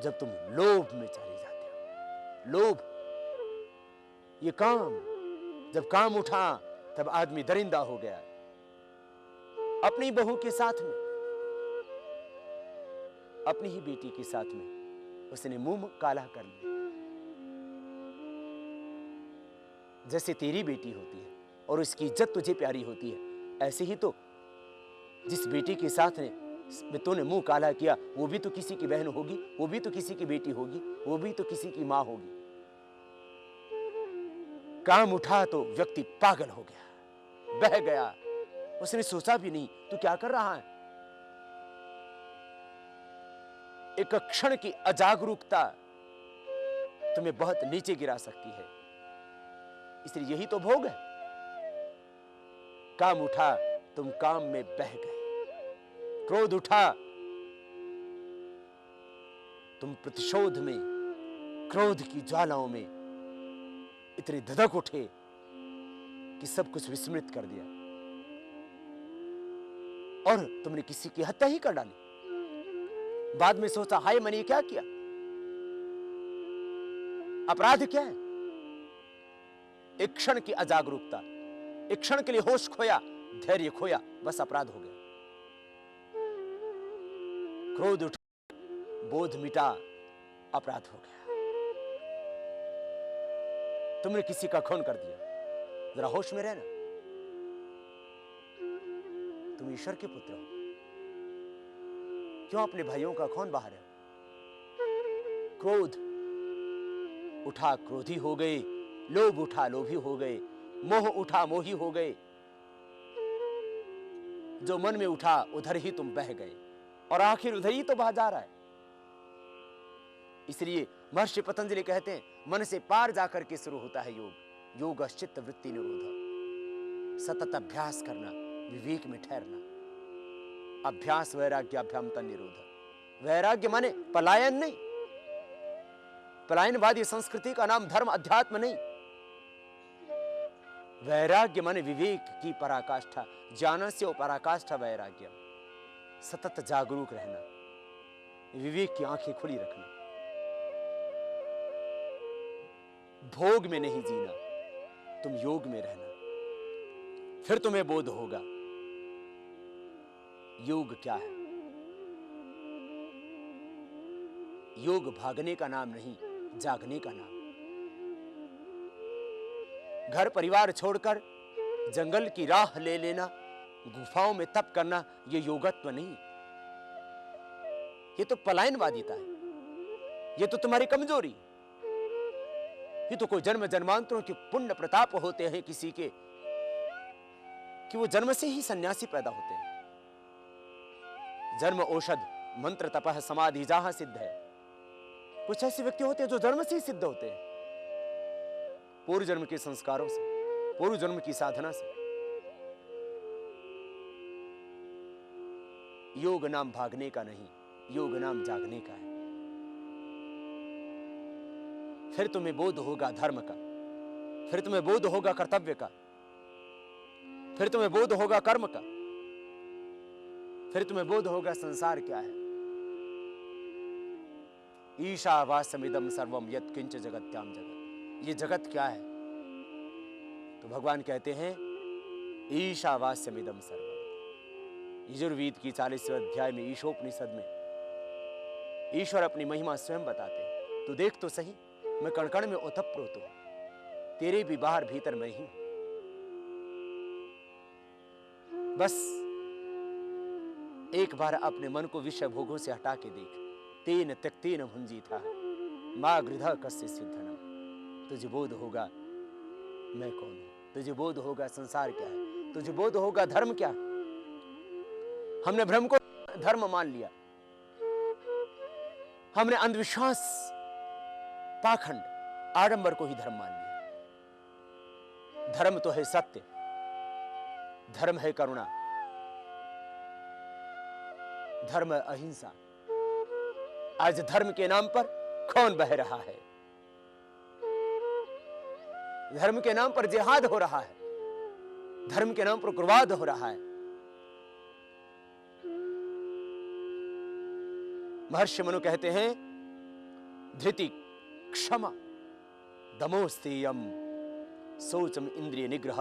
जब तुम लोभ में चले जाते हो। लोभ, ये काम, जब काम उठा तब आदमी दरिंदा हो गया। अपनी बहू के साथ में, अपनी ही बेटी के साथ में उसने मुंह काला कर लिया। जैसे तेरी बेटी होती है और उसकी इज्जत तुझे प्यारी होती है, ऐसे ही तो जिस बेटी के साथ में तूने मुंह काला किया, वो भी तो किसी की बहन होगी, वो भी तो किसी की बेटी होगी, वो भी तो किसी की मां होगी। काम उठा तो व्यक्ति पागल हो गया, बह गया, उसने सोचा भी नहीं तू क्या कर रहा है। एक क्षण की अजागरूकता तुम्हें बहुत नीचे गिरा सकती है। इसलिए यही तो भोग है। काम उठा, तुम काम में बह गए। क्रोध उठा, तुम प्रतिशोध में, क्रोध की ज्वालाओं में इतने धधक उठे कि सब कुछ विस्मृत कर दिया और तुमने किसी की हत्या ही कर डाली। बाद में सोचा हाय मैंने क्या किया, अपराध क्या है? एक क्षण की अजागरूकता, एक क्षण के लिए होश खोया, धैर्य खोया, बस अपराध हो गया। क्रोध उठा, बोध मिटा, अपराध हो गया। तुमने किसी का खून कर दिया, जरा होश में रहना। तुम ईश्वर के पुत्र हो, क्यों अपने भाइयों का खून बहा रहे हो? क्रोध उठा, क्रोधी हो गए, लोभ उठा, लोभी हो गए, मोह उठा, मोही हो गए। जो मन में उठा उधर ही तुम बह गए और आखिर उधर ही तो बहा जा रहा है। इसलिए महर्षि पतंजलि कहते हैं मन से पार जाकर के शुरू होता है योग। योग चित्त वृत्ति निरोध, सतत अभ्यास करना, विवेक में ठहरना। अभ्यास वैराग्याभ्याम तन निरोध। वैराग्य माने पलायन नहीं, पलायनवादी संस्कृति का नाम धर्म अध्यात्म नहीं। वैराग्य माने विवेक की पराकाष्ठा, ज्ञानस्य पराकाष्ठा वैराग्य। सतत जागरूक रहना, विवेक की आंखें खुली रखना, भोग में नहीं जीना, तुम योग में रहना, फिर तुम्हें बोध होगा योग क्या है। योग भागने का नाम नहीं, जागने का नाम। घर परिवार छोड़कर जंगल की राह ले लेना, गुफाओं में तप करना, ये योगत्व नहीं, ये तो पलायनवादिता है, ये तो तुम्हारी कमजोरी, ये तो कोई जन्म जन्मांतरों के पुण्य प्रताप होते हैं किसी के, कि वो जन्म से ही सन्यासी पैदा होते हैं। जन्म औषध मंत्र तपह समाधि जहां सिद्ध है। कुछ ऐसे व्यक्ति होते हैं जो जन्म से ही सिद्ध होते हैं, पूर्व जन्म के संस्कारों से, पूर्व जन्म की साधना से। योग नाम भागने का नहीं, योग नाम जागने का है। फिर तुम्हें बोध होगा धर्म का, फिर तुम्हें बोध होगा कर्तव्य का, फिर तुम्हें बोध होगा कर्म का, फिर तुम्हें बोध होगा संसार क्या है। ईशावास्यमिदं सर्वम यत्किंच जगत्याम जगत, ये जगत क्या है? तो भगवान कहते हैं ईशावास्यमिदं सर्वम। यजुर्वेद की 40वें अध्याय में, ईशोपनिषद में ईश्वर अपनी महिमा स्वयं बताते हैं। तो देख तो सही, मैं कण कण में ओतप्रोत हूं, तेरे भी बाहर भीतर मैं ही हूं। बस एक बार अपने मन को विषय भोगों से हटा के देख। तेन त्यक्तेन भुंजीथा मा गृधः कस्य सिद्धनम। तुझे बोध होगा मैं कौन हूं, तुझे बोध होगा संसार क्या है, तुझे बोध होगा धर्म क्या है। हमने भ्रम को धर्म मान लिया, हमने अंधविश्वास, पाखंड, आडंबर को ही धर्म मान लिया। धर्म तो है सत्य, धर्म है करुणा, धर्म है अहिंसा। आज धर्म के नाम पर कौन बह रहा है? धर्म के नाम पर जिहाद हो रहा है, धर्म के नाम पर उग्रवाद हो रहा है। महर्षि मनु कहते हैं धृति क्षमा दमोस्तेयम शौचम इंद्रिय निग्रह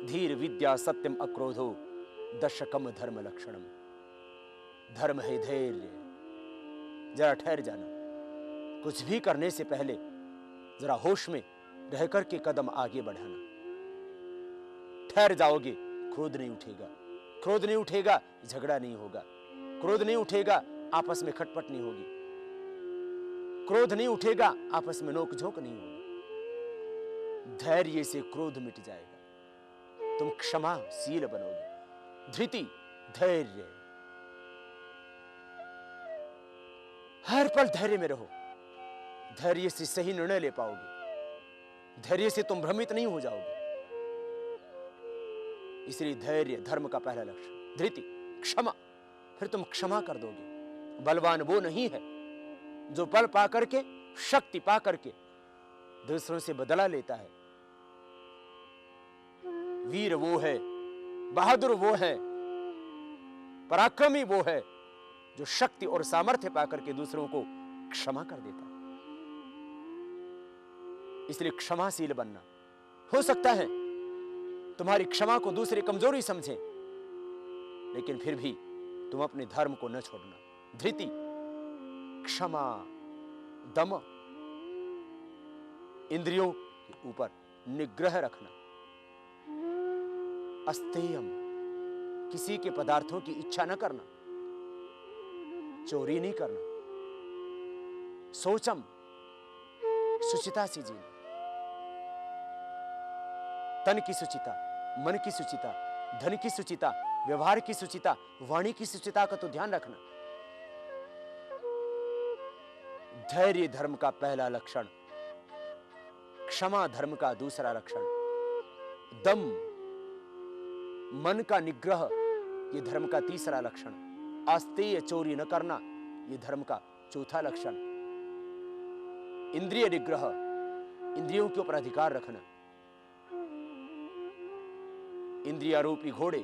धीर विद्या सत्यम अक्रोधो दशकम धर्म लक्षणम। धर्म है धैर्य। जरा ठहर जाना, कुछ भी करने से पहले जरा होश में रह कर के कदम आगे बढ़ाना। ठहर जाओगे, क्रोध नहीं उठेगा, क्रोध नहीं उठेगा, झगड़ा नहीं होगा, क्रोध नहीं उठेगा, आपस में खटपट नहीं होगी, क्रोध नहीं उठेगा, आपस में नोकझोंक नहीं होगी। धैर्य से क्रोध मिट जाएगा, तुम क्षमाशील बनोगे। धृति धैर्य, हर पल धैर्य में रहो। धैर्य से सही निर्णय ले पाओगे, धैर्य से तुम भ्रमित नहीं हो जाओगे। इसलिए धैर्य धर्म का पहला लक्ष्य। धृति क्षमा, फिर तुम क्षमा कर दोगे। बलवान वो नहीं है जो बल पा करके, शक्ति पा करके दूसरों से बदला लेता है। वीर वो है, बहादुर वो है, पराक्रमी वो है जो शक्ति और सामर्थ्य पाकर के दूसरों को क्षमा कर देता है। इसलिए क्षमाशील बनना। हो सकता है तुम्हारी क्षमा को दूसरे कमजोरी समझे, लेकिन फिर भी तुम अपने धर्म को न छोड़ना। धृति क्षमा दम, इंद्रियों के ऊपर निग्रह रखना। अस्तेयम, किसी के पदार्थों की इच्छा न करना, चोरी नहीं करना। शौचम, शुचिता से जीना। तन की शुचिता, मन की शुचिता, धन की शुचिता, व्यवहार की शुचिता, वाणी की शुचिता का तो ध्यान रखना। धैर्य धर्म का पहला लक्षण, क्षमा धर्म का दूसरा लक्षण, दम मन का निग्रह ये धर्म का तीसरा लक्षण, आस्तेय चोरी न करना ये धर्म का चौथा लक्षण, इंद्रिय निग्रह इंद्रियों के ऊपर अधिकार रखना। इंद्रियारूपी घोड़े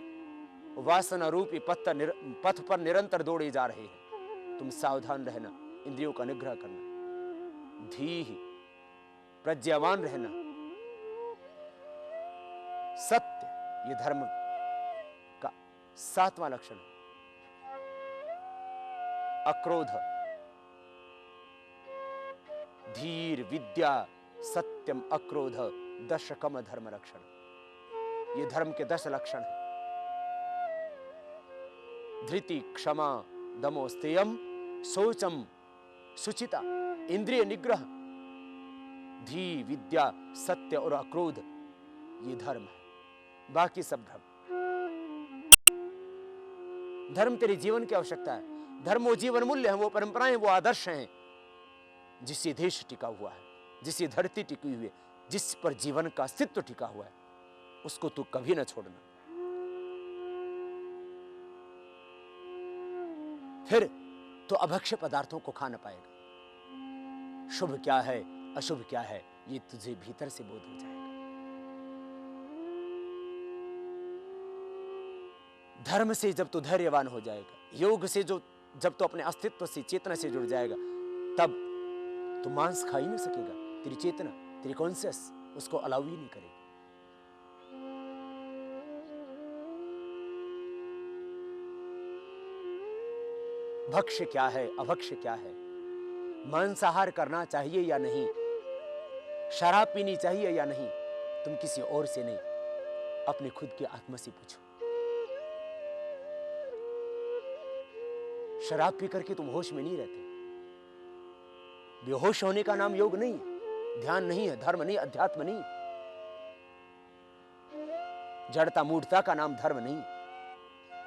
वासना रूपी पथ पर निरंतर दौड़े जा रहे हैं, तुम सावधान रहना, इंद्रियों का निग्रह करना। धीः, प्रज्ञावान रहना। सत्य, ये धर्म का सातवां लक्षण। अक्रोध, धीर विद्या सत्यम अक्रोध दशकम धर्म लक्षण। ये धर्म के 10 लक्षण हैं। धृति क्षमा दमो स्तेयम शौचम सुचिता इंद्रिय निग्रह धी विद्या सत्य और अक्रोध, ये धर्म है। बाकी सब धर्म धर्म तेरे जीवन की आवश्यकता है। धर्म वो जीवन मूल्य है, वो परंपराएं, वो आदर्श हैं जिससे देश टिका हुआ है, जिससे धरती टिकी हुई है, जिस पर जीवन का अस्तित्व टिका हुआ है, उसको तू कभी ना छोड़ना। फिर तो अभक्ष्य पदार्थों को खा ना पाएगा। शुभ क्या है अशुभ क्या है ये तुझे भीतर से बोध हो जाएगा। धर्म से जब तू धैर्यवान हो जाएगा, योग से जब तू अपने अस्तित्व से चेतना से जुड़ जाएगा, तब तू मांस खा ही नहीं सकेगा। तेरी चेतना, तेरी कॉन्शियस उसको अलाउ ही नहीं करेगी। भक्ष्य क्या है अभक्ष्य क्या है, मांसाहार करना चाहिए या नहीं, शराब पीनी चाहिए या नहीं, तुम किसी और से नहीं, अपने खुद के आत्मा से पूछो। शराब पी करके तुम होश में नहीं रहते। बेहोश होने का नाम योग नहीं है, ध्यान नहीं है, धर्म नहीं, अध्यात्म नहीं। जड़ता मूढ़ता का नाम धर्म नहीं,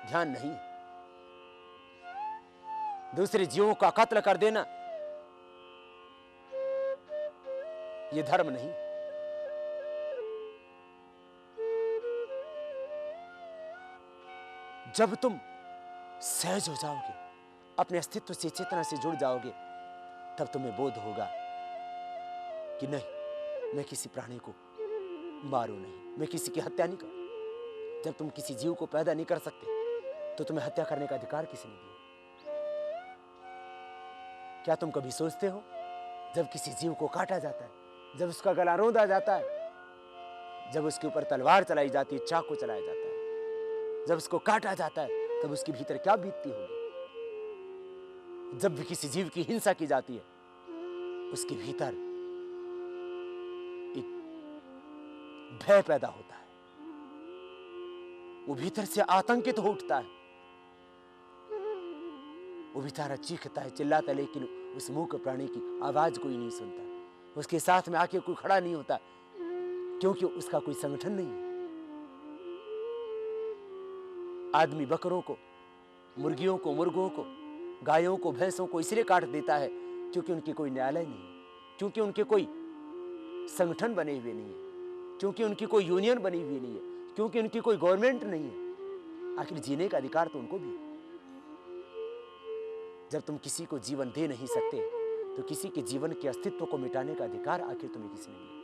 ध्यान नहीं। दूसरे जीवों का कत्ल कर देना ये धर्म नहीं। जब तुम सहज हो जाओगे, अपने अस्तित्व से चेतना से जुड़ जाओगे, तब तुम्हें बोध होगा कि नहीं, मैं किसी प्राणी को मारूं नहीं, मैं किसी की हत्या नहीं करूं। जब तुम किसी जीव को पैदा नहीं कर सकते तो तुम्हें हत्या करने का अधिकार किसने दिया? क्या तुम कभी सोचते हो जब किसी जीव को काटा जाता है, जब उसका गला रौंदा जाता है, जब उसके ऊपर तलवार चलाई जाती है, चाकू चलाया जाता है, जब उसको काटा जाता है, तब उसके भीतर क्या बीतती होगी? जब भी किसी जीव की हिंसा की जाती है, उसके भीतर एक भय पैदा होता है, वो भीतर से आतंकित हो उठता है, वो बेचारा चीखता है, चिल्लाता है, लेकिन उस मूक प्राणी की आवाज कोई नहीं सुनता। उसके साथ में आके कोई खड़ा नहीं होता, क्योंकि उसका कोई संगठन नहीं है। आदमी बकरों को, मुर्गियों को, मुर्गों को, गायों को, भैंसों को इसलिए काट देता है क्योंकि उनके कोई न्यायालय नहीं है, क्योंकि उनके कोई संगठन बने हुए नहीं है, क्योंकि उनकी कोई यूनियन बनी हुई नहीं है, क्योंकि उनकी कोई गवर्नमेंट नहीं है। आखिर जीने का अधिकार तो उनको भी है। जब तुम किसी को जीवन दे नहीं सकते तो किसी के जीवन के अस्तित्व को मिटाने का अधिकार आखिर तुम्हें किसने दिया?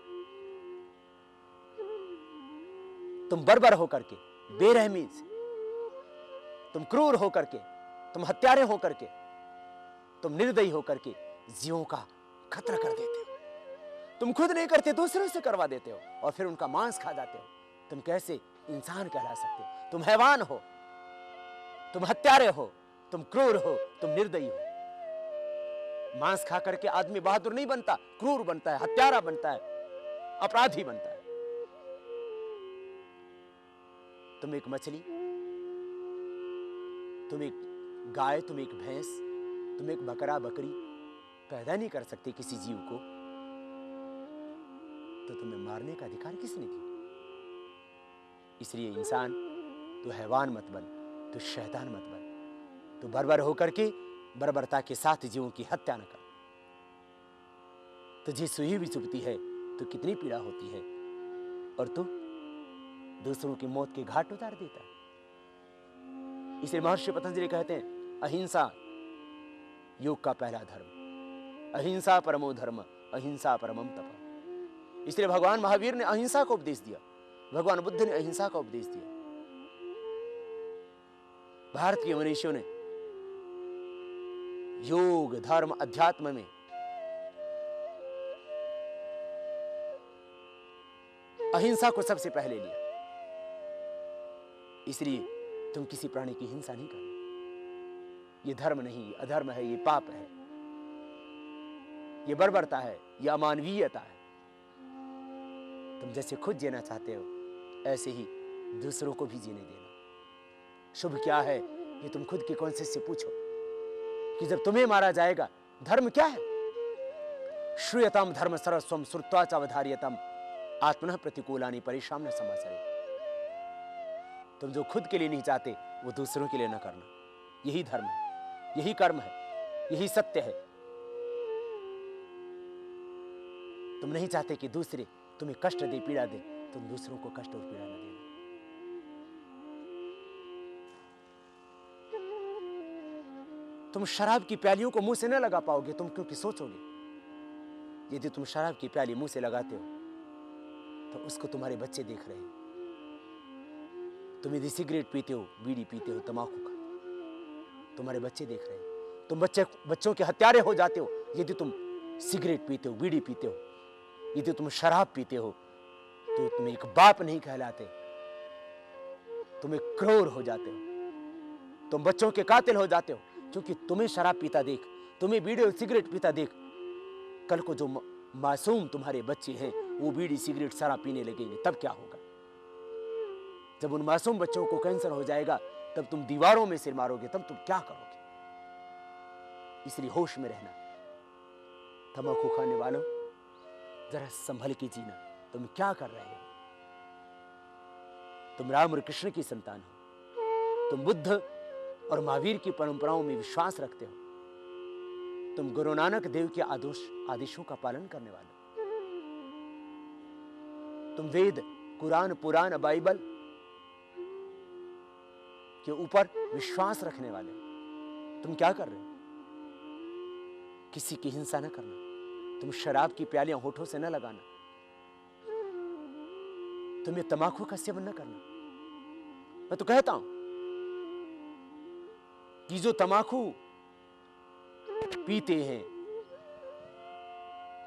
तुम बर्बर होकर के, बेरहमी से, तुम क्रूर होकर के, तुम हत्यारे होकर के, तुम निर्दयी होकर के जीवों का खतरा कर देते हो। तुम खुद नहीं करते, दूसरों से करवा देते हो और फिर उनका मांस खा जाते हो। तुम कैसे इंसान कहला सकते हो? तुम हैवान हो, तुम हत्यारे हो, तुम क्रूर हो, तुम निर्दयी हो। मांस खा करके आदमी बहादुर नहीं बनता, क्रूर बनता है, हत्यारा बनता है, अपराधी बनता है। तुम एक मछली, तुम एक गाय, तुम एक भैंस, तुम एक बकरा बकरी पैदा नहीं कर सकते किसी जीव को, तो तुम्हें मारने का अधिकार किसने दिया? इसलिए इंसान, तू हैवान मत बन, तू शैतान मत बन, तू बर्बर होकर के बर्बरता के साथ जीवों की हत्या न कर। तुझे सुई भी चुभती है तो कितनी पीड़ा होती है, और तू दूसरों की मौत के घाट उतार देता। इसलिए महर्षि पतंजलि कहते हैं, अहिंसा योग का पहला धर्म, अहिंसा परमो धर्म, अहिंसा परमम तप। इसलिए भगवान महावीर ने अहिंसा को उपदेश दिया, भगवान बुद्ध ने अहिंसा का उपदेश दिया। भारत के मनीषियों ने योग, धर्म, अध्यात्म में अहिंसा को सबसे पहले लिया। इसलिए तुम किसी प्राणी की हिंसा नहीं करना। ये धर्म नहीं, ये अधर्म है, ये पाप है। ये बर्बरता है, ये अमानवीयता है। तुम जैसे खुद जीना चाहते हो ऐसे ही दूसरों को भी जीने देना। शुभ क्या है ये तुम खुद की कॉन्शियस से पूछो कि जब तुम्हें मारा जाएगा धर्म क्या है? श्रूयताम धर्म सरस्वम श्रुत्वा च अवधार्यताम आत्मनः प्रतिकूलानि परेशान न समाचरे। तुम जो खुद के लिए नहीं चाहते वो दूसरों के लिए न करना। यही धर्म है, यही कर्म है, यही सत्य है। तुम नहीं चाहते कि दूसरे तुम्हें कष्ट दे, पीड़ा दे, तुम दूसरों को कष्ट और पीड़ा न देना। तुम शराब की प्यालियों को मुंह से न लगा पाओगे, तुम क्योंकि सोचोगे यदि तुम शराब की प्याली मुंह से लगाते हो तो उसको तुम्हारे बच्चे देख रहे हैं। तुम यदि सिगरेट पीते हो, बीड़ी पीते हो, तंबाकू का, तुम्हारे बच्चे देख रहे हैं। तुम बच्चों के हत्यारे हो जाते हो यदि तुम सिगरेट पीते हो, बीड़ी पीते हो, यदि तुम शराब पीते हो तो तुम एक बाप नहीं कहलाते, तुम एक क्रूर हो जाते हो। तुम बच्चों के कातिल हो जाते हो क्योंकि तुम्हें शराब पीता देख, तुम्हें बीड़ी और सिगरेट पीता देख, कल को जो मासूम तुम्हारे बच्चे हैं वो बीड़ी सिगरेट शराब पीने लगेंगे, तब क्या होगा? जब उन मासूम बच्चों को कैंसर हो जाएगा तब तुम दीवारों में सिर मारोगे, तब तुम क्या करोगे? इसलिए होश में रहना। तंबाकू खाने वालों जरा संभल के जीना। तुम क्या कर रहे हो? तुम राम और कृष्ण की संतान हो, तुम बुद्ध और महावीर की परंपराओं में विश्वास रखते हो, तुम गुरु नानक देव के आदेशों का पालन करने वाले हो, तुम वेद, कुरान, पुराण, बाइबल के ऊपर विश्वास रखने वाले हो। तुम क्या कर रहे हो? किसी की हिंसा न करना, तुम शराब की प्यालियां होठों से न लगाना, तुम्हें तंबाकू का सेवन न करना। मैं तो कहता हूं कि जो तंबाकू पीते हैं,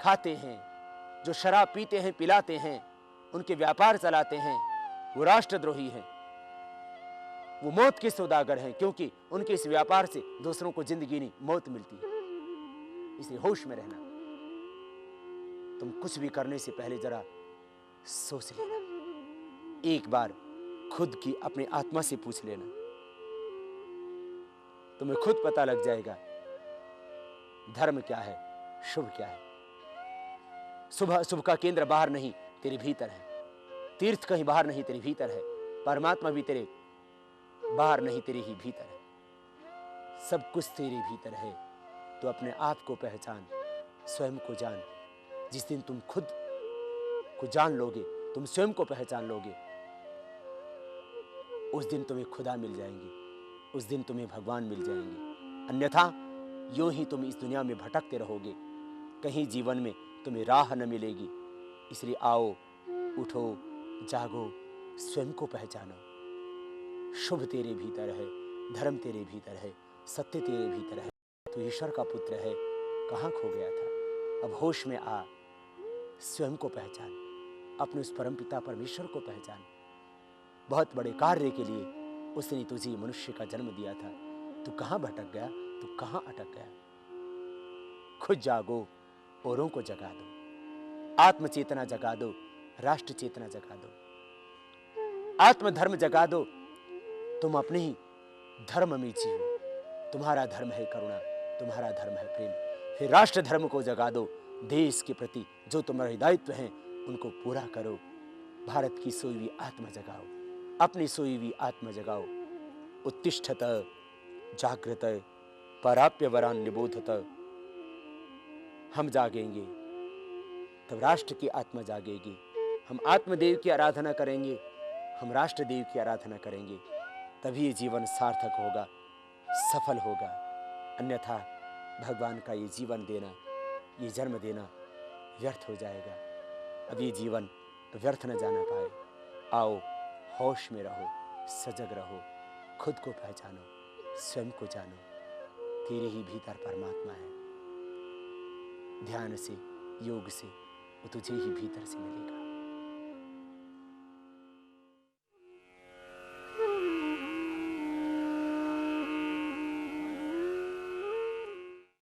खाते हैं, जो शराब पीते हैं, पिलाते हैं, उनके व्यापार चलाते हैं, वो राष्ट्रद्रोही हैं, वो मौत के सौदागर हैं, क्योंकि उनके इस व्यापार से दूसरों को जिंदगी नहीं मौत मिलती है। इसलिए होश में रहना। तुम कुछ भी करने से पहले जरा सोच लेना, एक बार खुद की अपनी आत्मा से पूछ लेना, तुम्हें खुद पता लग जाएगा धर्म क्या है, शुभ क्या है। शुभ का केंद्र बाहर नहीं तेरे भीतर है, तीर्थ कहीं बाहर नहीं तेरे भीतर है, परमात्मा भी तेरे बाहर नहीं तेरे ही भीतर है। सब कुछ तेरे भीतर है। तो अपने आप को पहचान, स्वयं को जान। जिस दिन तुम खुद को जान लोगे, तुम स्वयं को पहचान लोगे, उस दिन तुम्हें खुदा मिल जाएंगे, उस दिन तुम्हें भगवान मिल जाएंगे। अन्यथा यूं ही तुम इस दुनिया में भटकते रहोगे, कहीं जीवन में तुम्हें राह न मिलेगी। इसलिए आओ, उठो, जागो, स्वयं को पहचानो। शुभ तेरे भीतर है, धर्म तेरे भीतर है, सत्य तेरे भीतर है। तू ईश्वर का पुत्र है, कहाँ खो गया था? अब होश में आ, स्वयं को पहचान, अपने उस परमपिता परमेश्वर को पहचान। बहुत बड़े कार्य के लिए उसने तुझे मनुष्य का जन्म दिया था। तू कहाँ भटक गया, तू कहाँ अटक गया? खुद जागो, औरों को जगा दो, आत्म चेतना जगा दो, राष्ट्र चेतना जगा दो, आत्म धर्म जगा दो। तुम अपने ही धर्म में जियो। तुम्हारा धर्म है करुणा, तुम्हारा धर्म है प्रेम। फिर राष्ट्र धर्म को जगा दो, देश के प्रति जो तुम्हारे दायित्व हैं उनको पूरा करो। भारत की सोई हुई आत्मा जगाओ, अपनी सोई हुई आत्मा जगाओ। उत्तिष्ठत जागृत पराप्य वरान निबोधत। हम जागेंगे तब राष्ट्र की आत्मा जागेगी। हम आत्मदेव की आराधना करेंगे, हम राष्ट्रदेव की आराधना करेंगे, तभी ये जीवन सार्थक होगा, सफल होगा। अन्यथा भगवान का ये जीवन देना, ये जन्म देना व्यर्थ हो जाएगा। अब ये जीवन व्यर्थ न जाना पाए। आओ, होश में रहो, सजग रहो, खुद को पहचानो, स्वयं को जानो। तेरे ही भीतर परमात्मा है। ध्यान से, योग से वो तुझे ही भीतर से मिलेगा।